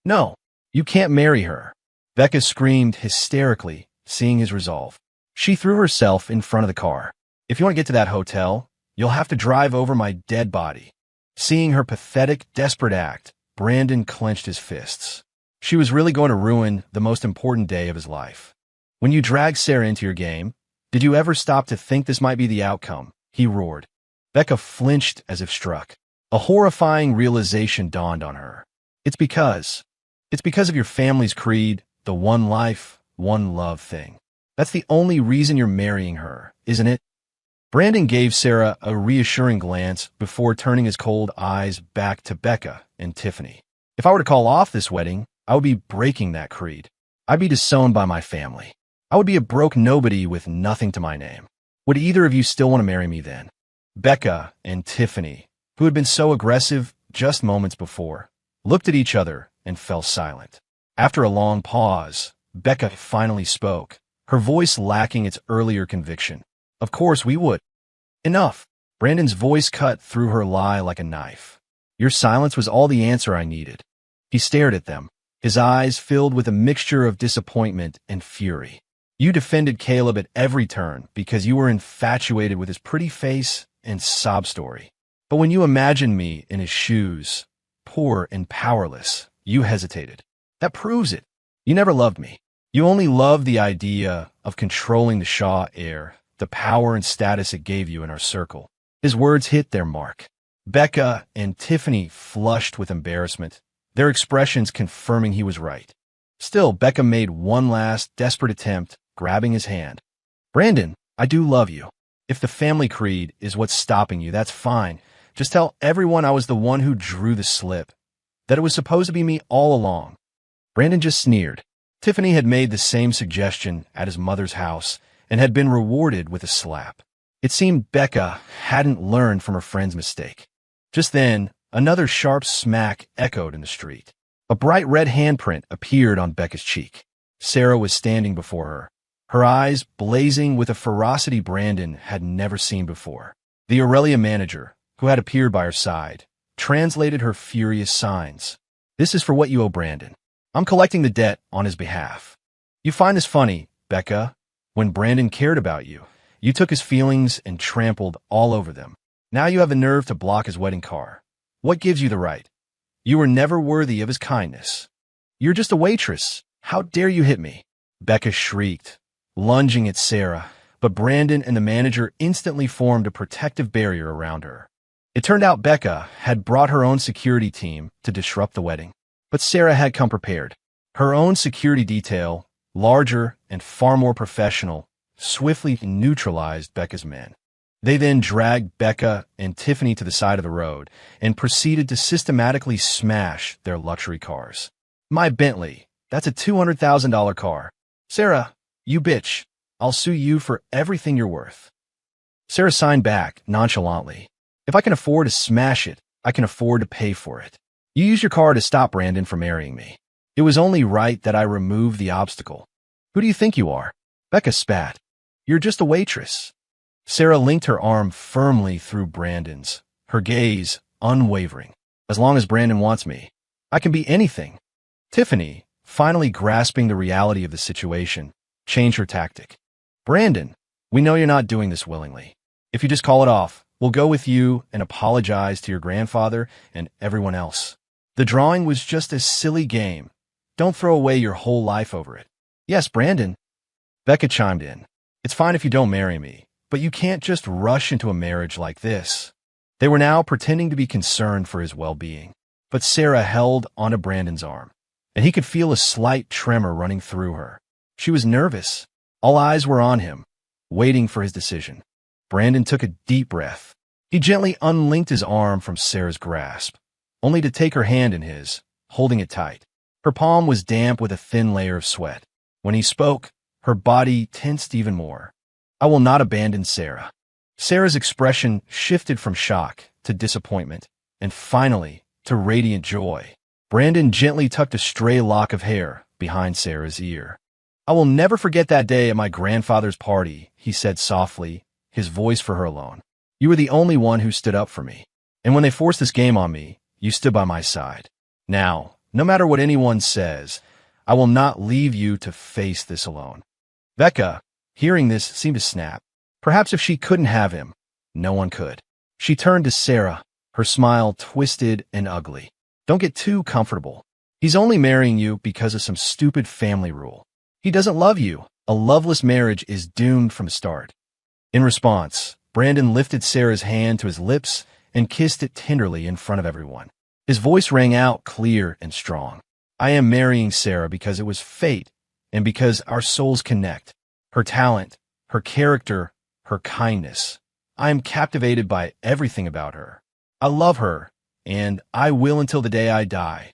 "No, you can't marry her," Becca screamed hysterically, seeing his resolve. She threw herself in front of the car. "If you want to get to that hotel, you'll have to drive over my dead body." Seeing her pathetic, desperate act, Brandon clenched his fists. She was really going to ruin the most important day of his life. "When you dragged Sarah into your game, did you ever stop to think this might be the outcome?" he roared. Becca flinched as if struck. A horrifying realization dawned on her. It's because of your family's creed, the one life, one love thing. That's the only reason you're marrying her, isn't it? Brandon gave Sarah a reassuring glance before turning his cold eyes back to Becca and Tiffany. "If I were to call off this wedding, I would be breaking that creed. I'd be disowned by my family. I would be a broke nobody with nothing to my name. Would either of you still want to marry me then?" Becca and Tiffany, who had been so aggressive just moments before, looked at each other and fell silent. After a long pause, Becca finally spoke, her voice lacking its earlier conviction. "Of course we would." "Enough." Brandon's voice cut through her lie like a knife. "Your silence was all the answer I needed." He stared at them, his eyes filled with a mixture of disappointment and fury. "You defended Caleb at every turn because you were infatuated with his pretty face and sob story. But when you imagined me in his shoes, poor and powerless, you hesitated. That proves it. You never loved me. You only loved the idea of controlling the Shaw heir, the power and status it gave you in our circle." His words hit their mark. Becca and Tiffany flushed with embarrassment, their expressions confirming he was right. Still, Becca made one last desperate attempt, grabbing his hand. "Brandon, I do love you. If the family creed is what's stopping you, that's fine. Just tell everyone I was the one who drew the slip, that it was supposed to be me all along." Brandon just sneered. Tiffany had made the same suggestion at his mother's house and had been rewarded with a slap. It seemed Becca hadn't learned from her friend's mistake. Just then, another sharp smack echoed in the street. A bright red handprint appeared on Becca's cheek. Sarah was standing before her, her eyes blazing with a ferocity Brandon had never seen before. The Aurelia manager, who had appeared by her side, translated her furious signs. "This is for what you owe Brandon. I'm collecting the debt on his behalf." "You find this funny, Becca? When Brandon cared about you, you took his feelings and trampled all over them. Now you have the nerve to block his wedding car. What gives you the right? You were never worthy of his kindness. You're just a waitress. How dare you hit me?" Becca shrieked, lunging at Sarah, but Brandon and the manager instantly formed a protective barrier around her. It turned out Becca had brought her own security team to disrupt the wedding. But Sarah had come prepared. Her own security detail, larger and far more professional, swiftly neutralized Becca's men. They then dragged Becca and Tiffany to the side of the road and proceeded to systematically smash their luxury cars. "My Bentley, that's a $200,000 car. Sarah, you bitch, I'll sue you for everything you're worth." Sarah signed back nonchalantly. "If I can afford to smash it, I can afford to pay for it. You used your car to stop Brandon from marrying me. It was only right that I remove the obstacle. Who do you think you are?" Becca spat. "You're just a waitress." Sarah linked her arm firmly through Brandon's, her gaze unwavering. "As long as Brandon wants me, I can be anything." Tiffany, finally grasping the reality of the situation, changed her tactic. "Brandon, we know you're not doing this willingly. If you just call it off, we'll go with you and apologize to your grandfather and everyone else. The drawing was just a silly game. Don't throw away your whole life over it." "Yes, Brandon." Becca chimed in. "It's fine if you don't marry me, but you can't just rush into a marriage like this." They were now pretending to be concerned for his well-being, but Sarah held onto Brandon's arm. and he could feel a slight tremor running through her. She was nervous. All eyes were on him, waiting for his decision. Brandon took a deep breath. He gently unlinked his arm from Sarah's grasp, only to take her hand in his, holding it tight. Her palm was damp with a thin layer of sweat. When he spoke, her body tensed even more. "I will not abandon Sarah." Sarah's expression shifted from shock to disappointment, and finally to radiant joy. Brandon gently tucked a stray lock of hair behind Sarah's ear. "I will never forget that day at my grandfather's party," he said softly, his voice for her alone. "You were the only one who stood up for me. And when they forced this game on me, you stood by my side. Now, no matter what anyone says, I will not leave you to face this alone." Becca, hearing this, seemed to snap. Perhaps if she couldn't have him, no one could. She turned to Sarah, her smile twisted and ugly. "Don't get too comfortable. He's only marrying you because of some stupid family rule. He doesn't love you. A loveless marriage is doomed from the start." In response, Brandon lifted Sarah's hand to his lips and kissed it tenderly in front of everyone. His voice rang out clear and strong. "I am marrying Sarah because it was fate and because our souls connect. Her talent, her character, her kindness. I am captivated by everything about her. I love her, and I will until the day I die."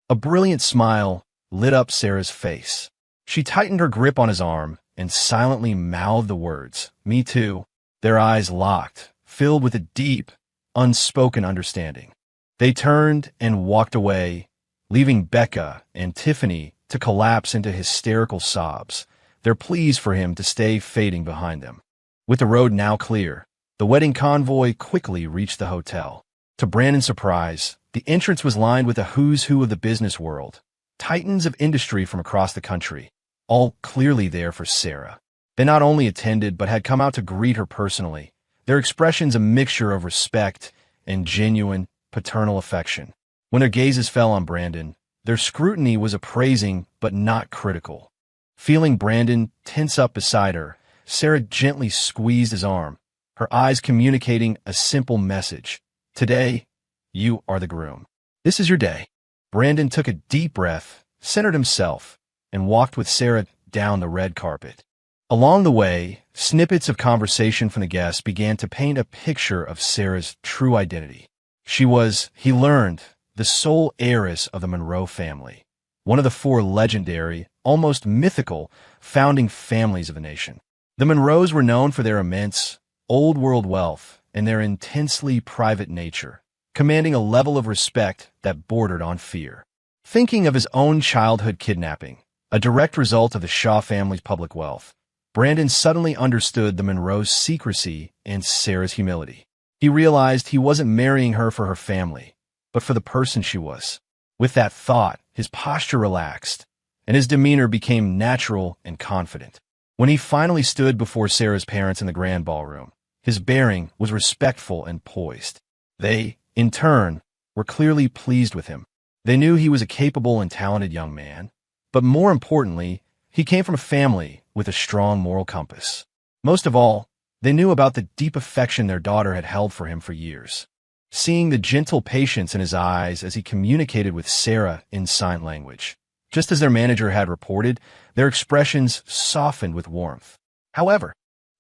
A brilliant smile lit up Sarah's face. She tightened her grip on his arm and silently mouthed the words, "Me too." Their eyes locked, filled with a deep, unspoken understanding. They turned and walked away, leaving Becca and Tiffany to collapse into hysterical sobs, their pleas for him to stay fading behind them. With the road now clear, the wedding convoy quickly reached the hotel. To Brandon's surprise, the entrance was lined with a who's who of the business world, titans of industry from across the country, all clearly there for Sarah. They not only attended but had come out to greet her personally, their expressions a mixture of respect and genuine paternal affection. When their gazes fell on Brandon, their scrutiny was appraising but not critical. Feeling Brandon tense up beside her, Sarah gently squeezed his arm, her eyes communicating a simple message. "Today, you are the groom. This is your day." Brandon took a deep breath, centered himself, and walked with Sarah down the red carpet. Along the way, snippets of conversation from the guests began to paint a picture of Sarah's true identity. She was, he learned, the sole heiress of the Monroe family, one of the four legendary, almost mythical, founding families of the nation. The Monroes were known for their immense, old-world wealth and their intensely private nature, commanding a level of respect that bordered on fear. Thinking of his own childhood kidnapping, a direct result of the Shaw family's public wealth, Brandon suddenly understood the Monroes' secrecy and Sarah's humility. He realized he wasn't marrying her for her family, but for the person she was. With that thought, his posture relaxed, and his demeanor became natural and confident. When he finally stood before Sarah's parents in the grand ballroom, his bearing was respectful and poised. They, in turn, were clearly pleased with him. They knew he was a capable and talented young man, but more importantly, he came from a family with a strong moral compass. Most of all, they knew about the deep affection their daughter had held for him for years. Seeing the gentle patience in his eyes as he communicated with Sarah in sign language, just as their manager had reported, their expressions softened with warmth. However,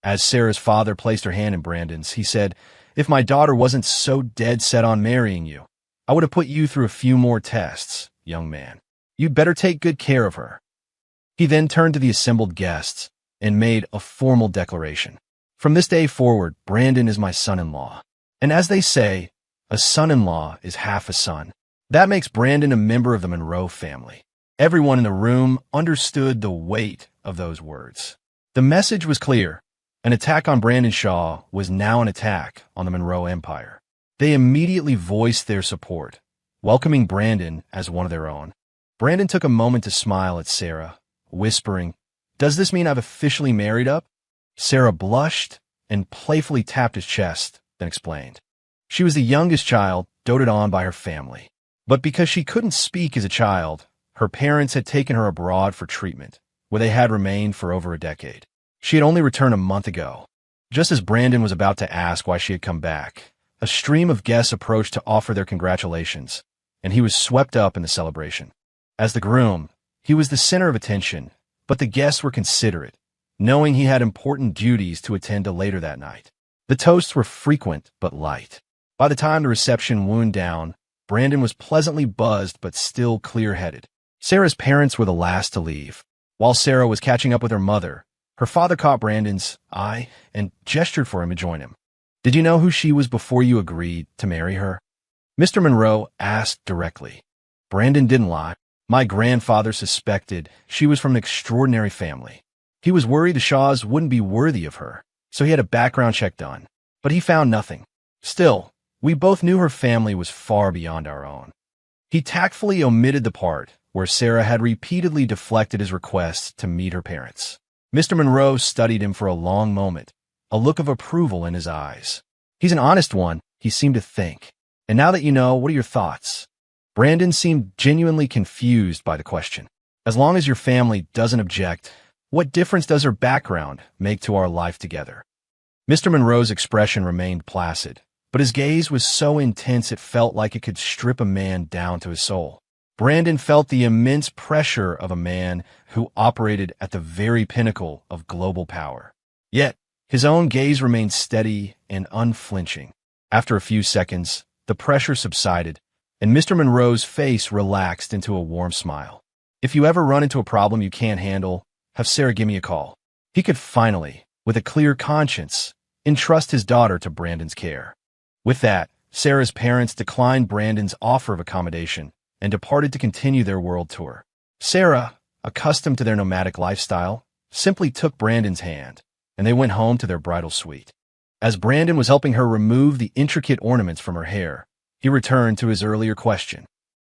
as Sarah's father placed her hand in Brandon's, he said, "If my daughter wasn't so dead set on marrying you, I would have put you through a few more tests, young man. You'd better take good care of her." He then turned to the assembled guests and made a formal declaration. "From this day forward, Brandon is my son-in-law. And as they say, a son-in-law is half a son. That makes Brandon a member of the Monroe family." Everyone in the room understood the weight of those words. The message was clear. An attack on Brandon Shaw was now an attack on the Monroe Empire. They immediately voiced their support, welcoming Brandon as one of their own. Brandon took a moment to smile at Sarah, whispering, "Does this mean I've officially married up?" Sarah blushed and playfully tapped his chest, then explained. She was the youngest child, doted on by her family. But because she couldn't speak as a child, her parents had taken her abroad for treatment, where they had remained for over a decade. She had only returned a month ago. Just as Brandon was about to ask why she had come back, a stream of guests approached to offer their congratulations, and he was swept up in the celebration. As the groom, he was the center of attention, but the guests were considerate, knowing he had important duties to attend to later that night. The toasts were frequent but light. By the time the reception wound down, Brandon was pleasantly buzzed but still clear-headed. Sarah's parents were the last to leave. While Sarah was catching up with her mother, her father caught Brandon's eye and gestured for him to join him. "Did you know who she was before you agreed to marry her?" Mr. Monroe asked directly. Brandon didn't lie. "My grandfather suspected she was from an extraordinary family. He was worried the Shaws wouldn't be worthy of her, so he had a background check done. But he found nothing. Still, we both knew her family was far beyond our own." He tactfully omitted the part where Sarah had repeatedly deflected his requests to meet her parents. Mr. Monroe studied him for a long moment, a look of approval in his eyes. "He's an honest one," he seemed to think. "And now that you know, what are your thoughts?" Brandon seemed genuinely confused by the question. "As long as your family doesn't object, what difference does her background make to our life together?" Mr. Monroe's expression remained placid, but his gaze was so intense it felt like it could strip a man down to his soul. Brandon felt the immense pressure of a man who operated at the very pinnacle of global power. Yet, his own gaze remained steady and unflinching. After a few seconds, the pressure subsided, and Mr. Monroe's face relaxed into a warm smile. "If you ever run into a problem you can't handle, have Sarah give me a call." He could finally, with a clear conscience, entrust his daughter to Brandon's care. With that, Sarah's parents declined Brandon's offer of accommodation and departed to continue their world tour. Sarah, accustomed to their nomadic lifestyle, simply took Brandon's hand, and they went home to their bridal suite. As Brandon was helping her remove the intricate ornaments from her hair, he returned to his earlier question.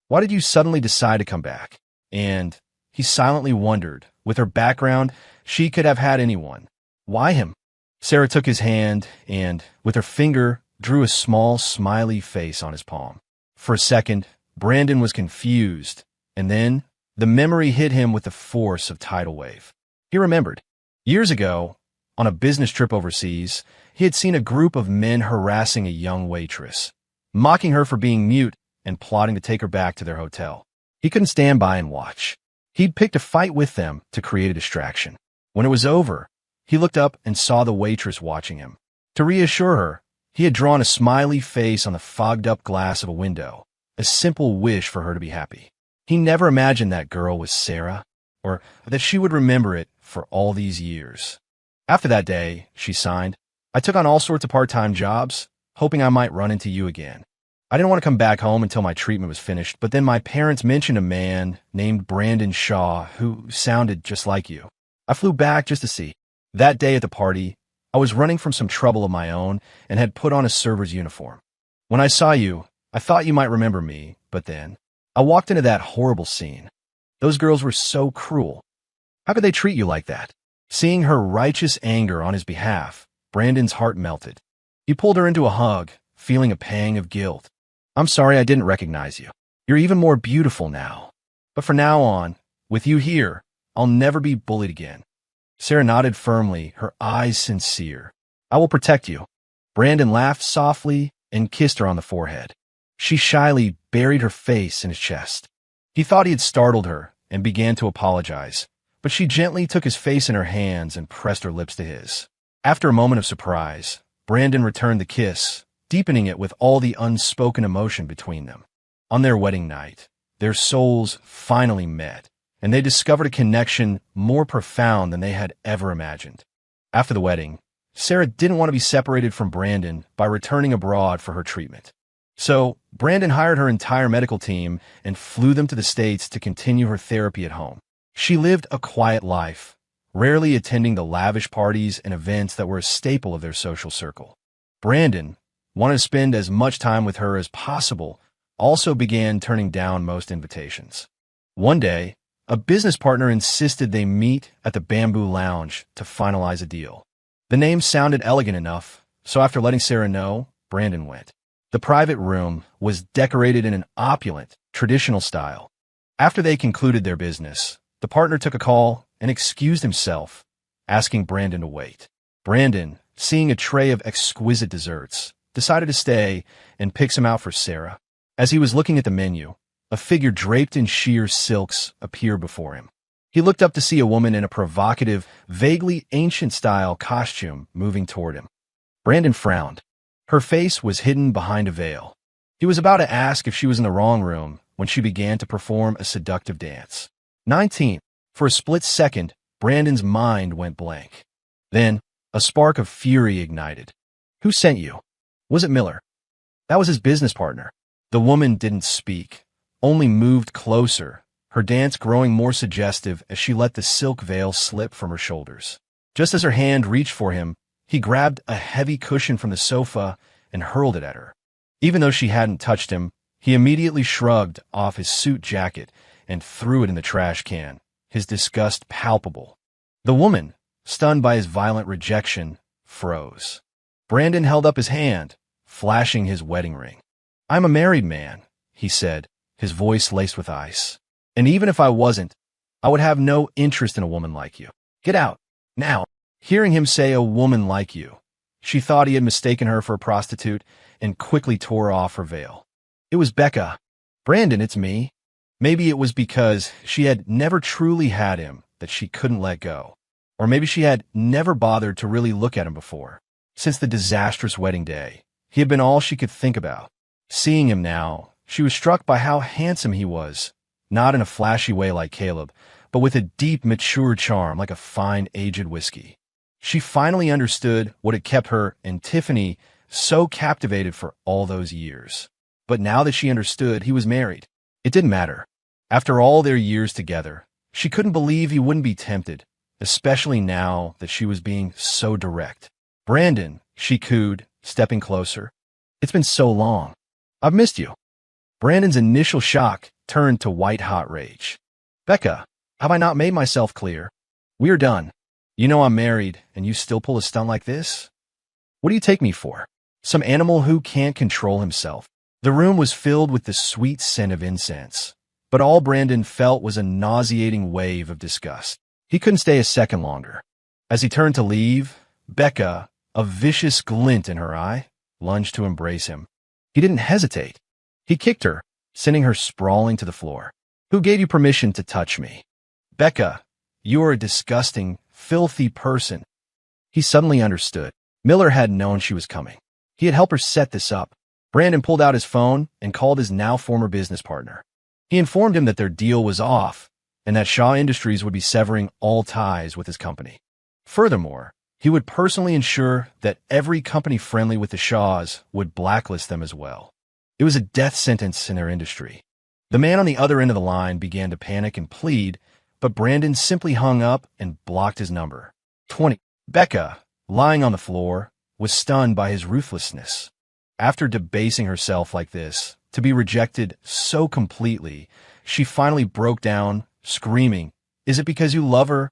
"Why did you suddenly decide to come back?" And he silently wondered, with her background, she could have had anyone. Why him? Sarah took his hand and, with her finger, drew a small, smiley face on his palm. For a second, Brandon was confused, and then the memory hit him with the force of tidal wave. He remembered. Years ago, on a business trip overseas, he had seen a group of men harassing a young waitress, mocking her for being mute and plotting to take her back to their hotel. He couldn't stand by and watch. He'd picked a fight with them to create a distraction. When it was over, he looked up and saw the waitress watching him. To reassure her, he had drawn a smiley face on the fogged-up glass of a window, a simple wish for her to be happy. He never imagined that girl was Sarah, or that she would remember it for all these years. After that day, she signed, "I took on all sorts of part-time jobs, hoping I might run into you again. I didn't want to come back home until my treatment was finished, but then my parents mentioned a man named Brandon Shaw who sounded just like you. I flew back just to see. That day at the party, I was running from some trouble of my own and had put on a server's uniform. When I saw you, I thought you might remember me, but then I walked into that horrible scene. Those girls were so cruel. How could they treat you like that?" Seeing her righteous anger on his behalf, Brandon's heart melted. He pulled her into a hug, feeling a pang of guilt. "I'm sorry I didn't recognize you. You're even more beautiful now. But from now on, with you here, I'll never be bullied again." Sarah nodded firmly, her eyes sincere. "I will protect you." Brandon laughed softly and kissed her on the forehead. She shyly buried her face in his chest. He thought he had startled her and began to apologize, but she gently took his face in her hands and pressed her lips to his. After a moment of surprise, Brandon returned the kiss, deepening it with all the unspoken emotion between them. On their wedding night, their souls finally met, and they discovered a connection more profound than they had ever imagined. After the wedding, Sarah didn't want to be separated from Brandon by returning abroad for her treatment. So, Brandon hired her entire medical team and flew them to the States to continue her therapy at home. She lived a quiet life, rarely attending the lavish parties and events that were a staple of their social circle. Brandon, wanted to spend as much time with her as possible, also began turning down most invitations. One day, a business partner insisted they meet at the Bamboo Lounge to finalize a deal. The name sounded elegant enough, so after letting Sarah know, Brandon went. The private room was decorated in an opulent, traditional style. After they concluded their business, the partner took a call and excused himself, asking Brandon to wait. Brandon, seeing a tray of exquisite desserts, decided to stay and pick some out for Sarah. As he was looking at the menu, a figure draped in sheer silks appeared before him. He looked up to see a woman in a provocative, vaguely ancient-style costume moving toward him. Brandon frowned. Her face was hidden behind a veil. He was about to ask if she was in the wrong room when she began to perform a seductive dance. 19. For a split second, Brandon's mind went blank. Then, a spark of fury ignited. Who sent you? Was it Miller? That was his business partner. The woman didn't speak, only moved closer, her dance growing more suggestive as she let the silk veil slip from her shoulders. Just as her hand reached for him, he grabbed a heavy cushion from the sofa and hurled it at her. Even though she hadn't touched him, he immediately shrugged off his suit jacket and threw it in the trash can, his disgust palpable. The woman, stunned by his violent rejection, froze. Brandon held up his hand, flashing his wedding ring. "I'm a married man," he said, his voice laced with ice. "And even if I wasn't, I would have no interest in a woman like you. Get out, now." Hearing him say "a woman like you," she thought he had mistaken her for a prostitute and quickly tore off her veil. It was Becca. "Brandon, it's me." Maybe it was because she had never truly had him that she couldn't let go. Or maybe she had never bothered to really look at him before. Since the disastrous wedding day, he had been all she could think about. Seeing him now, she was struck by how handsome he was, not in a flashy way like Caleb, but with a deep, mature charm like a fine, aged whiskey. She finally understood what had kept her and Tiffany so captivated for all those years. But now that she understood he was married, it didn't matter. After all their years together, she couldn't believe he wouldn't be tempted, especially now that she was being so direct. "Brandon," she cooed, stepping closer. "It's been so long. I've missed you." Brandon's initial shock turned to white-hot rage. "Becca, have I not made myself clear? We're done. You know I'm married, and you still pull a stunt like this? What do you take me for? Some animal who can't control himself?" The room was filled with the sweet scent of incense, but all Brandon felt was a nauseating wave of disgust. He couldn't stay a second longer. As he turned to leave, Becca, a vicious glint in her eye, lunged to embrace him. He didn't hesitate. He kicked her, sending her sprawling to the floor. "Who gave you permission to touch me?" "Becca, you are a disgusting, filthy person." He suddenly understood. Miller had known she was coming. He had helped her set this up. Brandon pulled out his phone and called his now former business partner. He informed him that their deal was off and that Shaw Industries would be severing all ties with his company. Furthermore, he would personally ensure that every company friendly with the Shaws would blacklist them as well. It was a death sentence in their industry. The man on the other end of the line began to panic and plead, but Brandon simply hung up and blocked his number. 20. Becca, lying on the floor, was stunned by his ruthlessness. After debasing herself like this, to be rejected so completely, she finally broke down, screaming, "Is it because you love her?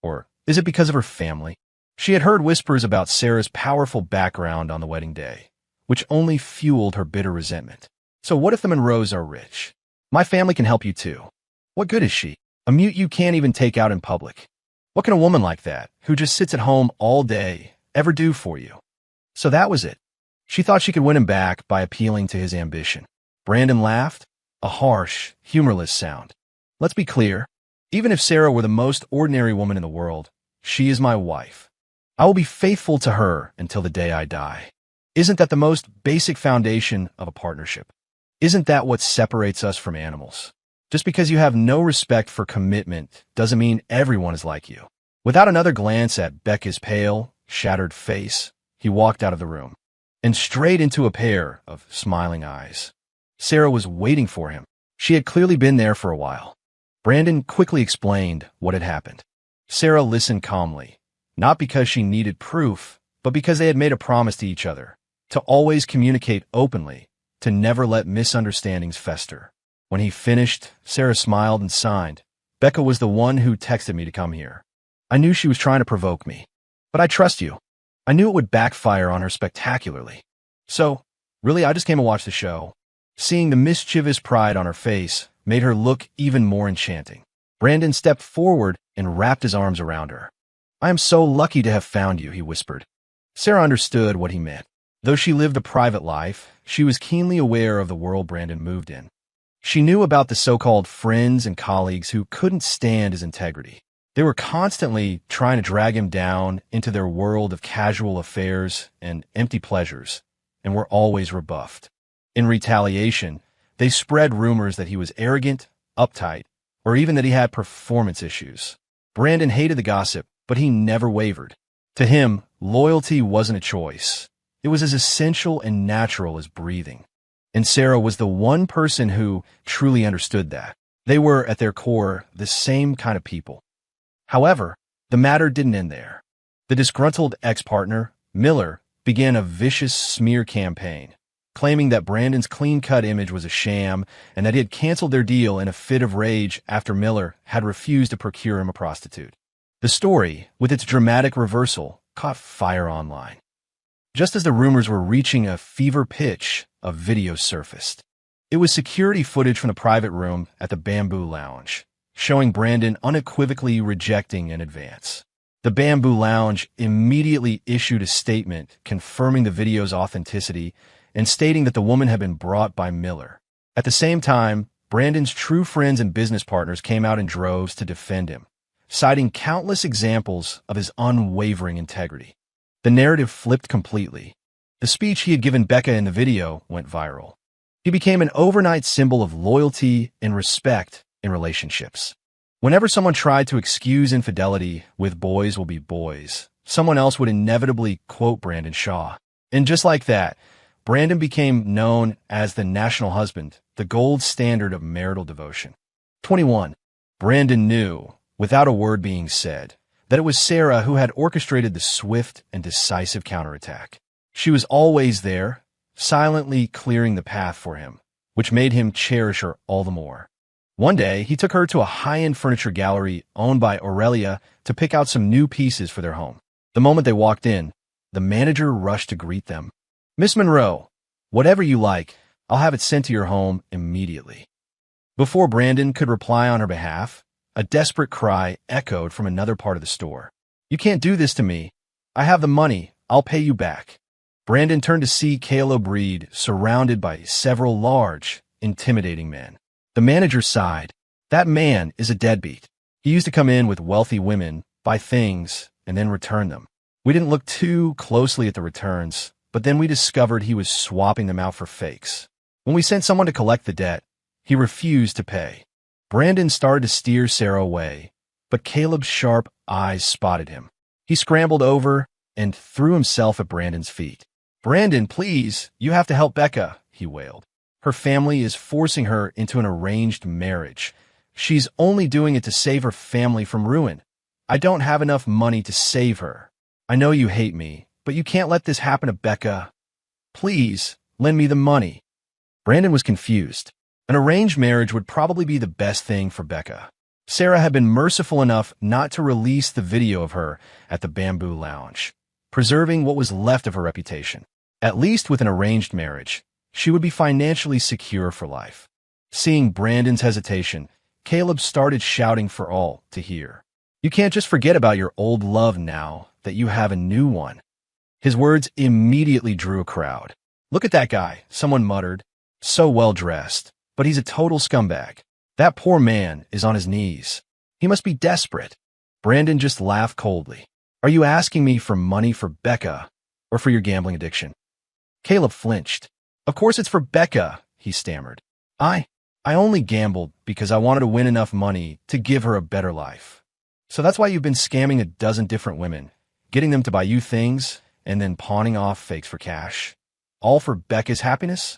Or is it because of her family?" She had heard whispers about Sarah's powerful background on the wedding day, which only fueled her bitter resentment. "So what if the Monroes are rich? My family can help you too. What good is she? A mute you can't even take out in public. What can a woman like that, who just sits at home all day, ever do for you?" So that was it. She thought she could win him back by appealing to his ambition. Brandon laughed, a harsh, humorless sound. "Let's be clear. Even if Sarah were the most ordinary woman in the world, she is my wife. I will be faithful to her until the day I die. Isn't that the most basic foundation of a partnership? Isn't that what separates us from animals? Just because you have no respect for commitment doesn't mean everyone is like you." Without another glance at Becca's pale, shattered face, he walked out of the room and straight into a pair of smiling eyes. Sarah was waiting for him. She had clearly been there for a while. Brandon quickly explained what had happened. Sarah listened calmly, not because she needed proof, but because they had made a promise to each other, to always communicate openly, to never let misunderstandings fester. When he finished, Sarah smiled and signed. "Becca was the one who texted me to come here. I knew she was trying to provoke me, but I trust you. I knew it would backfire on her spectacularly. So, really, I just came to watch the show." Seeing the mischievous pride on her face made her look even more enchanting. Brandon stepped forward and wrapped his arms around her. "I am so lucky to have found you," he whispered. Sarah understood what he meant. Though she lived a private life, she was keenly aware of the world Brandon moved in. She knew about the so-called friends and colleagues who couldn't stand his integrity. They were constantly trying to drag him down into their world of casual affairs and empty pleasures, and were always rebuffed. In retaliation, they spread rumors that he was arrogant, uptight, or even that he had performance issues. Brandon hated the gossip, but he never wavered. To him, loyalty wasn't a choice. It was as essential and natural as breathing. And Sarah was the one person who truly understood that. They were, at their core, the same kind of people. However, the matter didn't end there. The disgruntled ex-partner, Miller, began a vicious smear campaign, claiming that Brandon's clean-cut image was a sham and that he had canceled their deal in a fit of rage after Miller had refused to procure him a prostitute. The story, with its dramatic reversal, caught fire online. Just as the rumors were reaching a fever pitch, a video surfaced. It was security footage from the private room at the Bamboo Lounge, showing Brandon unequivocally rejecting an advance. The Bamboo Lounge immediately issued a statement confirming the video's authenticity and stating that the woman had been brought by Miller. At the same time, Brandon's true friends and business partners came out in droves to defend him, citing countless examples of his unwavering integrity. The narrative flipped completely. The speech he had given Becca in the video went viral. He became an overnight symbol of loyalty and respect in relationships. Whenever someone tried to excuse infidelity with "boys will be boys," someone else would inevitably quote Brandon Shaw. And just like that, Brandon became known as the national husband, the gold standard of marital devotion. 21. Brandon knew, without a word being said, that it was Sarah who had orchestrated the swift and decisive counterattack. She was always there, silently clearing the path for him, which made him cherish her all the more. One day, he took her to a high-end furniture gallery owned by Aurelia to pick out some new pieces for their home. The moment they walked in, the manager rushed to greet them. "Miss Monroe, whatever you like, I'll have it sent to your home immediately." Before Brandon could reply on her behalf, a desperate cry echoed from another part of the store. "You can't do this to me. I have the money. I'll pay you back." Brandon turned to see Caleb Reed surrounded by several large, intimidating men. The manager sighed. "That man is a deadbeat. He used to come in with wealthy women, buy things, and then return them. We didn't look too closely at the returns, but then we discovered he was swapping them out for fakes. When we sent someone to collect the debt, he refused to pay." Brandon started to steer Sarah away, but Caleb's sharp eyes spotted him. He scrambled over and threw himself at Brandon's feet. "Brandon, please, you have to help Becca," he wailed. "Her family is forcing her into an arranged marriage. She's only doing it to save her family from ruin. I don't have enough money to save her. I know you hate me, but you can't let this happen to Becca. Please, lend me the money." Brandon was confused. An arranged marriage would probably be the best thing for Becca. Sarah had been merciful enough not to release the video of her at the Bamboo Lounge, preserving what was left of her reputation. At least with an arranged marriage, she would be financially secure for life. Seeing Brandon's hesitation, Caleb started shouting for all to hear. "You can't just forget about your old love now that you have a new one." His words immediately drew a crowd. "Look at that guy," someone muttered. "So well dressed, but he's a total scumbag. That poor man is on his knees. He must be desperate." Brandon just laughed coldly. "Are you asking me for money for Becca or for your gambling addiction?" Caleb flinched. "Of course it's for Becca," he stammered. I only gambled because I wanted to win enough money to give her a better life. So that's why you've been scamming a dozen different women, getting them to buy you things, and then pawning off fakes for cash. All for Becca's happiness?"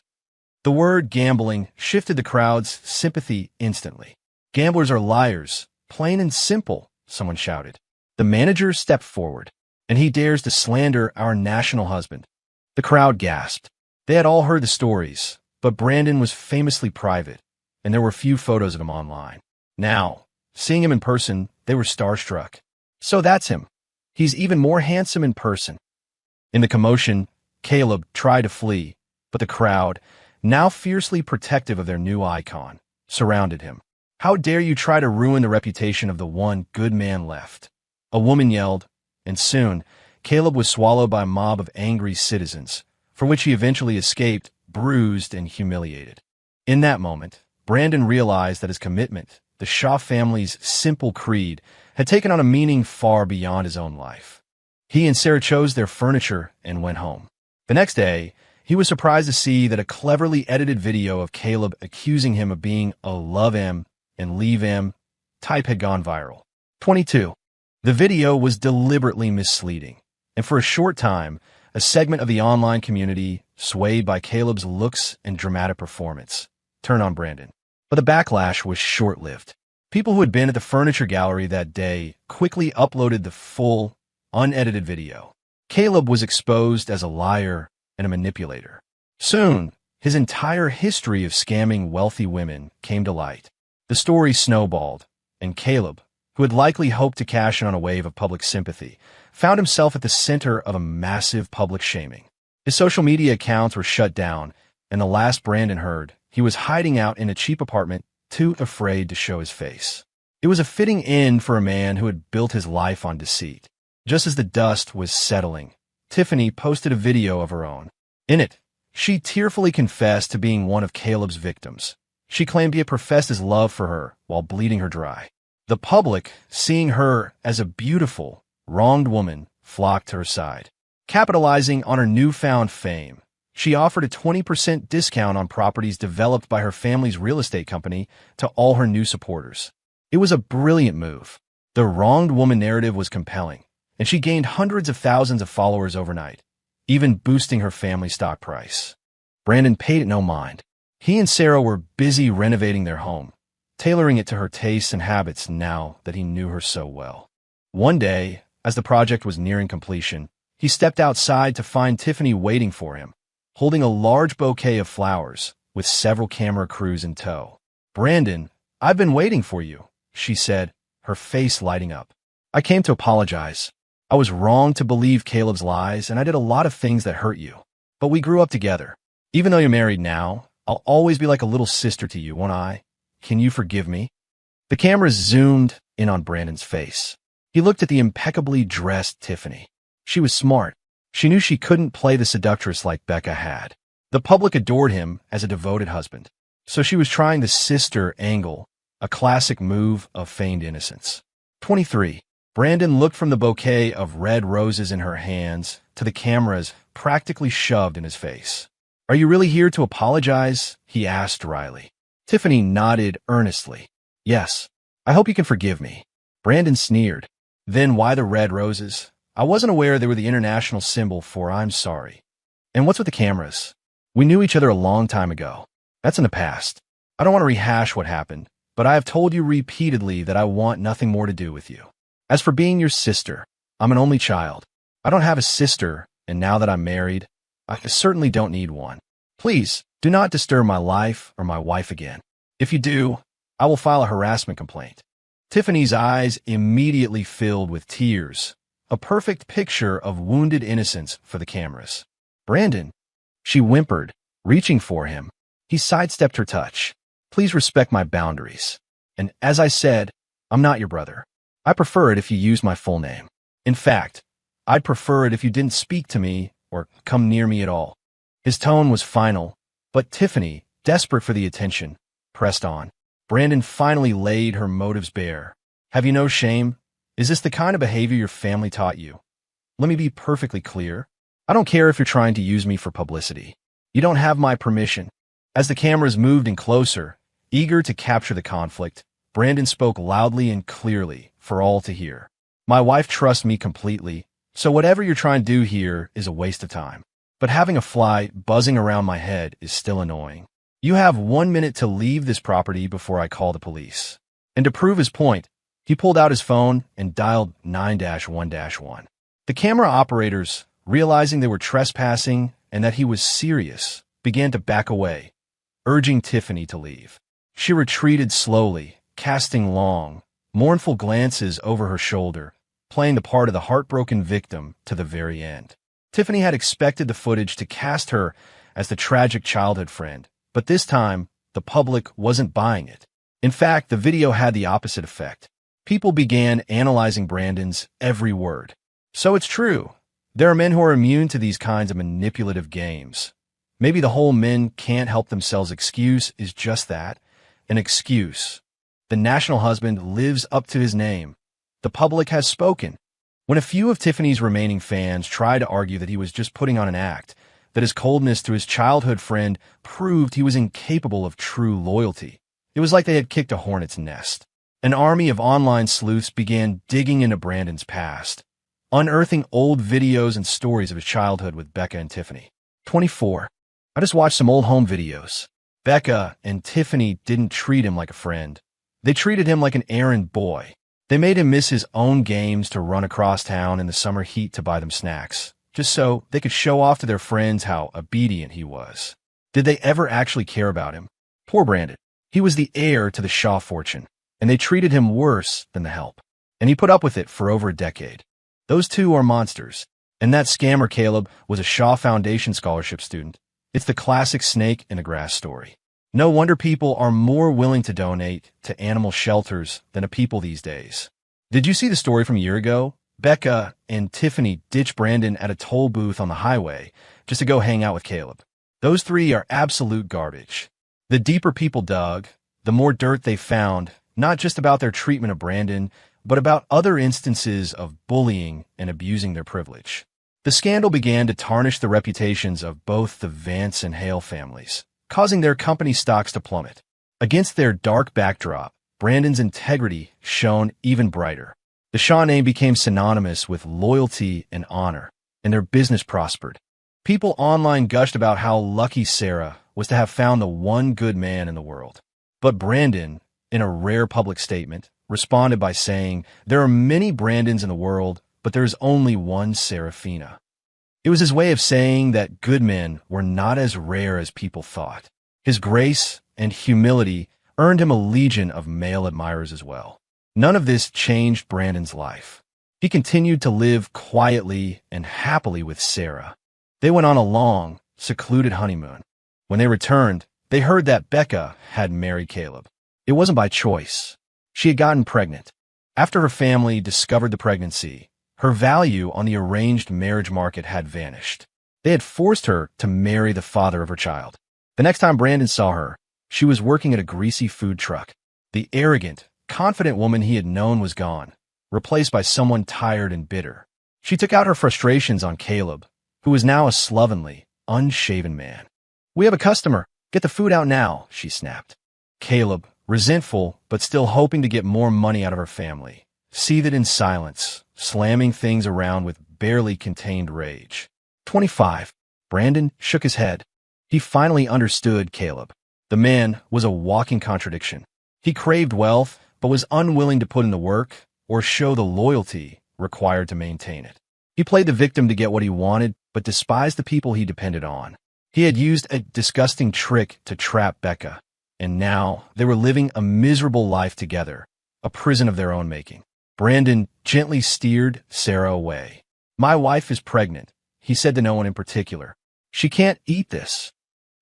The word gambling shifted the crowd's sympathy instantly. "Gamblers are liars, plain and simple," someone shouted. "The manager stepped forward, and he dares to slander our national husband." The crowd gasped. They had all heard the stories, but Brandon was famously private, and there were few photos of him online. Now, seeing him in person, they were starstruck. So that's him. He's even more handsome in person. In the commotion, Caleb tried to flee, but the crowd, now fiercely protective of their new icon, surrounded him. "How dare you try to ruin the reputation of the one good man left?" A woman yelled, and soon, Caleb was swallowed by a mob of angry citizens, from which he eventually escaped, bruised and humiliated. In that moment, Brandon realized that his commitment, the Shaw family's simple creed, had taken on a meaning far beyond his own life. He and Sarah chose their furniture and went home. The next day, he was surprised to see that a cleverly edited video of Caleb accusing him of being a love him and leave him type had gone viral. 22. The video was deliberately misleading, and for a short time, a segment of the online community, swayed by Caleb's looks and dramatic performance, turned on Brandon. But the backlash was short-lived. People who had been at the furniture gallery that day quickly uploaded the full, unedited video. Caleb was exposed as a liar and a manipulator. Soon, his entire history of scamming wealthy women came to light. The story snowballed, and Caleb, who had likely hoped to cash in on a wave of public sympathy, found himself at the center of a massive public shaming. His social media accounts were shut down, and the last Brandon heard, he was hiding out in a cheap apartment, too afraid to show his face. It was a fitting end for a man who had built his life on deceit. Just as the dust was settling, Tiffany posted a video of her own. In it, she tearfully confessed to being one of Caleb's victims. She claimed he had professed his love for her while bleeding her dry. The public, seeing her as a beautiful, wronged woman, flocked to her side. Capitalizing on her newfound fame, she offered a 20% discount on properties developed by her family's real estate company to all her new supporters. It was a brilliant move. The wronged woman narrative was compelling, and she gained hundreds of thousands of followers overnight, even boosting her family stock price. Brandon paid it no mind. He and Sarah were busy renovating their home, tailoring it to her tastes and habits now that he knew her so well. One day, as the project was nearing completion, he stepped outside to find Tiffany waiting for him, holding a large bouquet of flowers with several camera crews in tow. "Brandon, I've been waiting for you," she said, her face lighting up. "I came to apologize. I was wrong to believe Caleb's lies, and I did a lot of things that hurt you. But we grew up together. Even though you're married now, I'll always be like a little sister to you, won't I? Can you forgive me?" The cameras zoomed in on Brandon's face. He looked at the impeccably dressed Tiffany. She was smart. She knew she couldn't play the seductress like Becca had. The public adored him as a devoted husband. So she was trying the sister angle, a classic move of feigned innocence. 23. Brandon looked from the bouquet of red roses in her hands to the cameras practically shoved in his face. "Are you really here to apologize?" he asked dryly. Tiffany nodded earnestly. "Yes. I hope you can forgive me." Brandon sneered. "Then why the red roses? I wasn't aware they were the international symbol for I'm sorry. And what's with the cameras? We knew each other a long time ago. That's in the past. I don't want to rehash what happened, but I have told you repeatedly that I want nothing more to do with you. As for being your sister, I'm an only child. I don't have a sister, and now that I'm married, I certainly don't need one. Please, do not disturb my life or my wife again. If you do, I will file a harassment complaint." Tiffany's eyes immediately filled with tears, a perfect picture of wounded innocence for the cameras. "Brandon," she whimpered, reaching for him. He sidestepped her touch. "Please respect my boundaries. And as I said, I'm not your brother. I prefer it if you use my full name. In fact, I'd prefer it if you didn't speak to me or come near me at all." His tone was final, but Tiffany, desperate for the attention, pressed on. Brandon finally laid her motives bare. "Have you no shame? Is this the kind of behavior your family taught you? Let me be perfectly clear. I don't care if you're trying to use me for publicity. You don't have my permission." As the cameras moved in closer, eager to capture the conflict, Brandon spoke loudly and clearly for all to hear. "My wife trusts me completely, so whatever you're trying to do here is a waste of time. But having a fly buzzing around my head is still annoying. You have 1 minute to leave this property before I call the police." And to prove his point, he pulled out his phone and dialed 9-1-1. The camera operators, realizing they were trespassing and that he was serious, began to back away, urging Tiffany to leave. She retreated slowly, casting long, mournful glances over her shoulder, playing the part of the heartbroken victim to the very end. Tiffany had expected the footage to cast her as the tragic childhood friend, but this time, the public wasn't buying it. In fact, the video had the opposite effect. People began analyzing Brandon's every word. So it's true. There are men who are immune to these kinds of manipulative games. Maybe the whole men can't help themselves excuse is just that. an excuse. The national husband lives up to his name. The public has spoken. When a few of Tiffany's remaining fans tried to argue that he was just putting on an act, that his coldness to his childhood friend proved he was incapable of true loyalty, it was like they had kicked a hornet's nest. An army of online sleuths began digging into Brandon's past, unearthing old videos and stories of his childhood with Becca and Tiffany. 24. I just watched some old home videos. Becca and Tiffany didn't treat him like a friend. They treated him like an errand boy. They made him miss his own games to run across town in the summer heat to buy them snacks, just so they could show off to their friends how obedient he was. Did they ever actually care about him? Poor Brandon. He was the heir to the Shaw fortune, and they treated him worse than the help. And he put up with it for over a decade. Those two are monsters. And that scammer Caleb was a Shaw Foundation scholarship student. It's the classic snake in the grass story. No wonder people are more willing to donate to animal shelters than to people these days. Did you see the story from a year ago? Becca and Tiffany ditched Brandon at a toll booth on the highway just to go hang out with Caleb. Those three are absolute garbage. The deeper people dug, the more dirt they found, not just about their treatment of Brandon, but about other instances of bullying and abusing their privilege. The scandal began to tarnish the reputations of both the Vance and Hale families, causing their company stocks to plummet. Against their dark backdrop, Brandon's integrity shone even brighter. The Shaw name became synonymous with loyalty and honor, and their business prospered. People online gushed about how lucky Sarah was to have found the one good man in the world. But Brandon, in a rare public statement, responded by saying, "There are many Brandons in the world, but there is only one Serafina." It was his way of saying that good men were not as rare as people thought. His grace and humility earned him a legion of male admirers as well. None of this changed Brandon's life. He continued to live quietly and happily with Sarah. They went on a long, secluded honeymoon. When they returned, they heard that Becca had married Caleb. It wasn't by choice. She had gotten pregnant. After her family discovered the pregnancy, her value on the arranged marriage market had vanished. They had forced her to marry the father of her child. The next time Brandon saw her, she was working at a greasy food truck. The arrogant, confident woman he had known was gone, replaced by someone tired and bitter. She took out her frustrations on Caleb, who was now a slovenly, unshaven man. "We have a customer. Get the food out now," she snapped. Caleb, resentful but still hoping to get more money out of her family, seethed in silence, slamming things around with barely contained rage. 25. Brandon shook his head. He finally understood Caleb. The man was a walking contradiction. He craved wealth, but was unwilling to put in the work or show the loyalty required to maintain it. He played the victim to get what he wanted, but despised the people he depended on. He had used a disgusting trick to trap Becca, and now they were living a miserable life together, a prison of their own making. Brandon gently steered Sarah away. "My wife is pregnant," he said to no one in particular. "She can't eat this."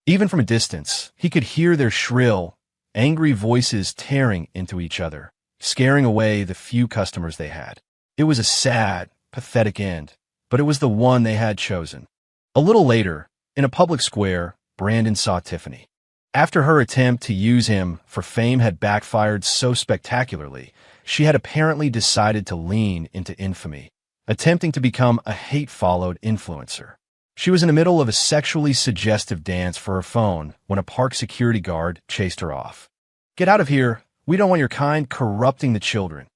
Even from a distance, he could hear their shrill, angry voices tearing into each other, scaring away the few customers they had. It was a sad, pathetic end, but it was the one they had chosen. A little later, in a public square, Brandon saw Tiffany. After her attempt to use him for fame had backfired so spectacularly, she had apparently decided to lean into infamy, attempting to become a hate-followed influencer. She was in the middle of a sexually suggestive dance for her phone when a park security guard chased her off. "Get out of here. We don't want your kind corrupting the children.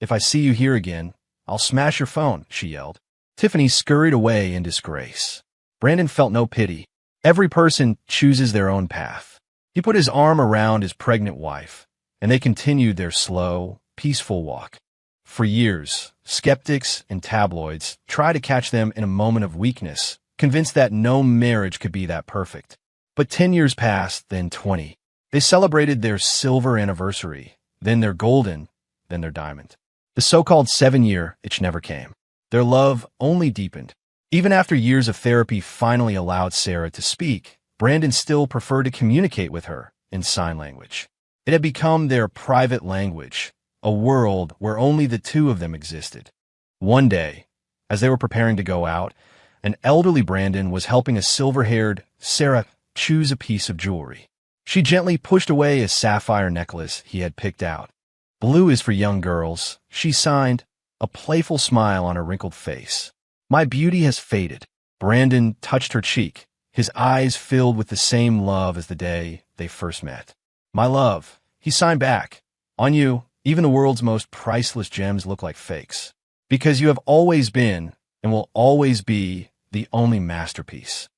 If I see you here again, I'll smash your phone," she yelled. Tiffany scurried away in disgrace. Brandon felt no pity. Every person chooses their own path. He put his arm around his pregnant wife, and they continued their slow, peaceful walk. For years, skeptics and tabloids tried to catch them in a moment of weakness, convinced that no marriage could be that perfect. But 10 years passed, then 20. They celebrated their silver anniversary, then their golden, then their diamond. The so-called 7-year itch never came. Their love only deepened. Even after years of therapy finally allowed Sarah to speak, Brandon still preferred to communicate with her in sign language. It had become their private language, a world where only the two of them existed. One day, as they were preparing to go out, an elderly Brandon was helping a silver-haired Sarah choose a piece of jewelry. She gently pushed away a sapphire necklace he had picked out. Blue is for young girls, she signed, a playful smile on her wrinkled face. My beauty has faded. Brandon touched her cheek, his eyes filled with the same love as the day they first met. My love, he signed back. On you, even the world's most priceless gems look like fakes. Because you have always been, and will always be, the only masterpiece.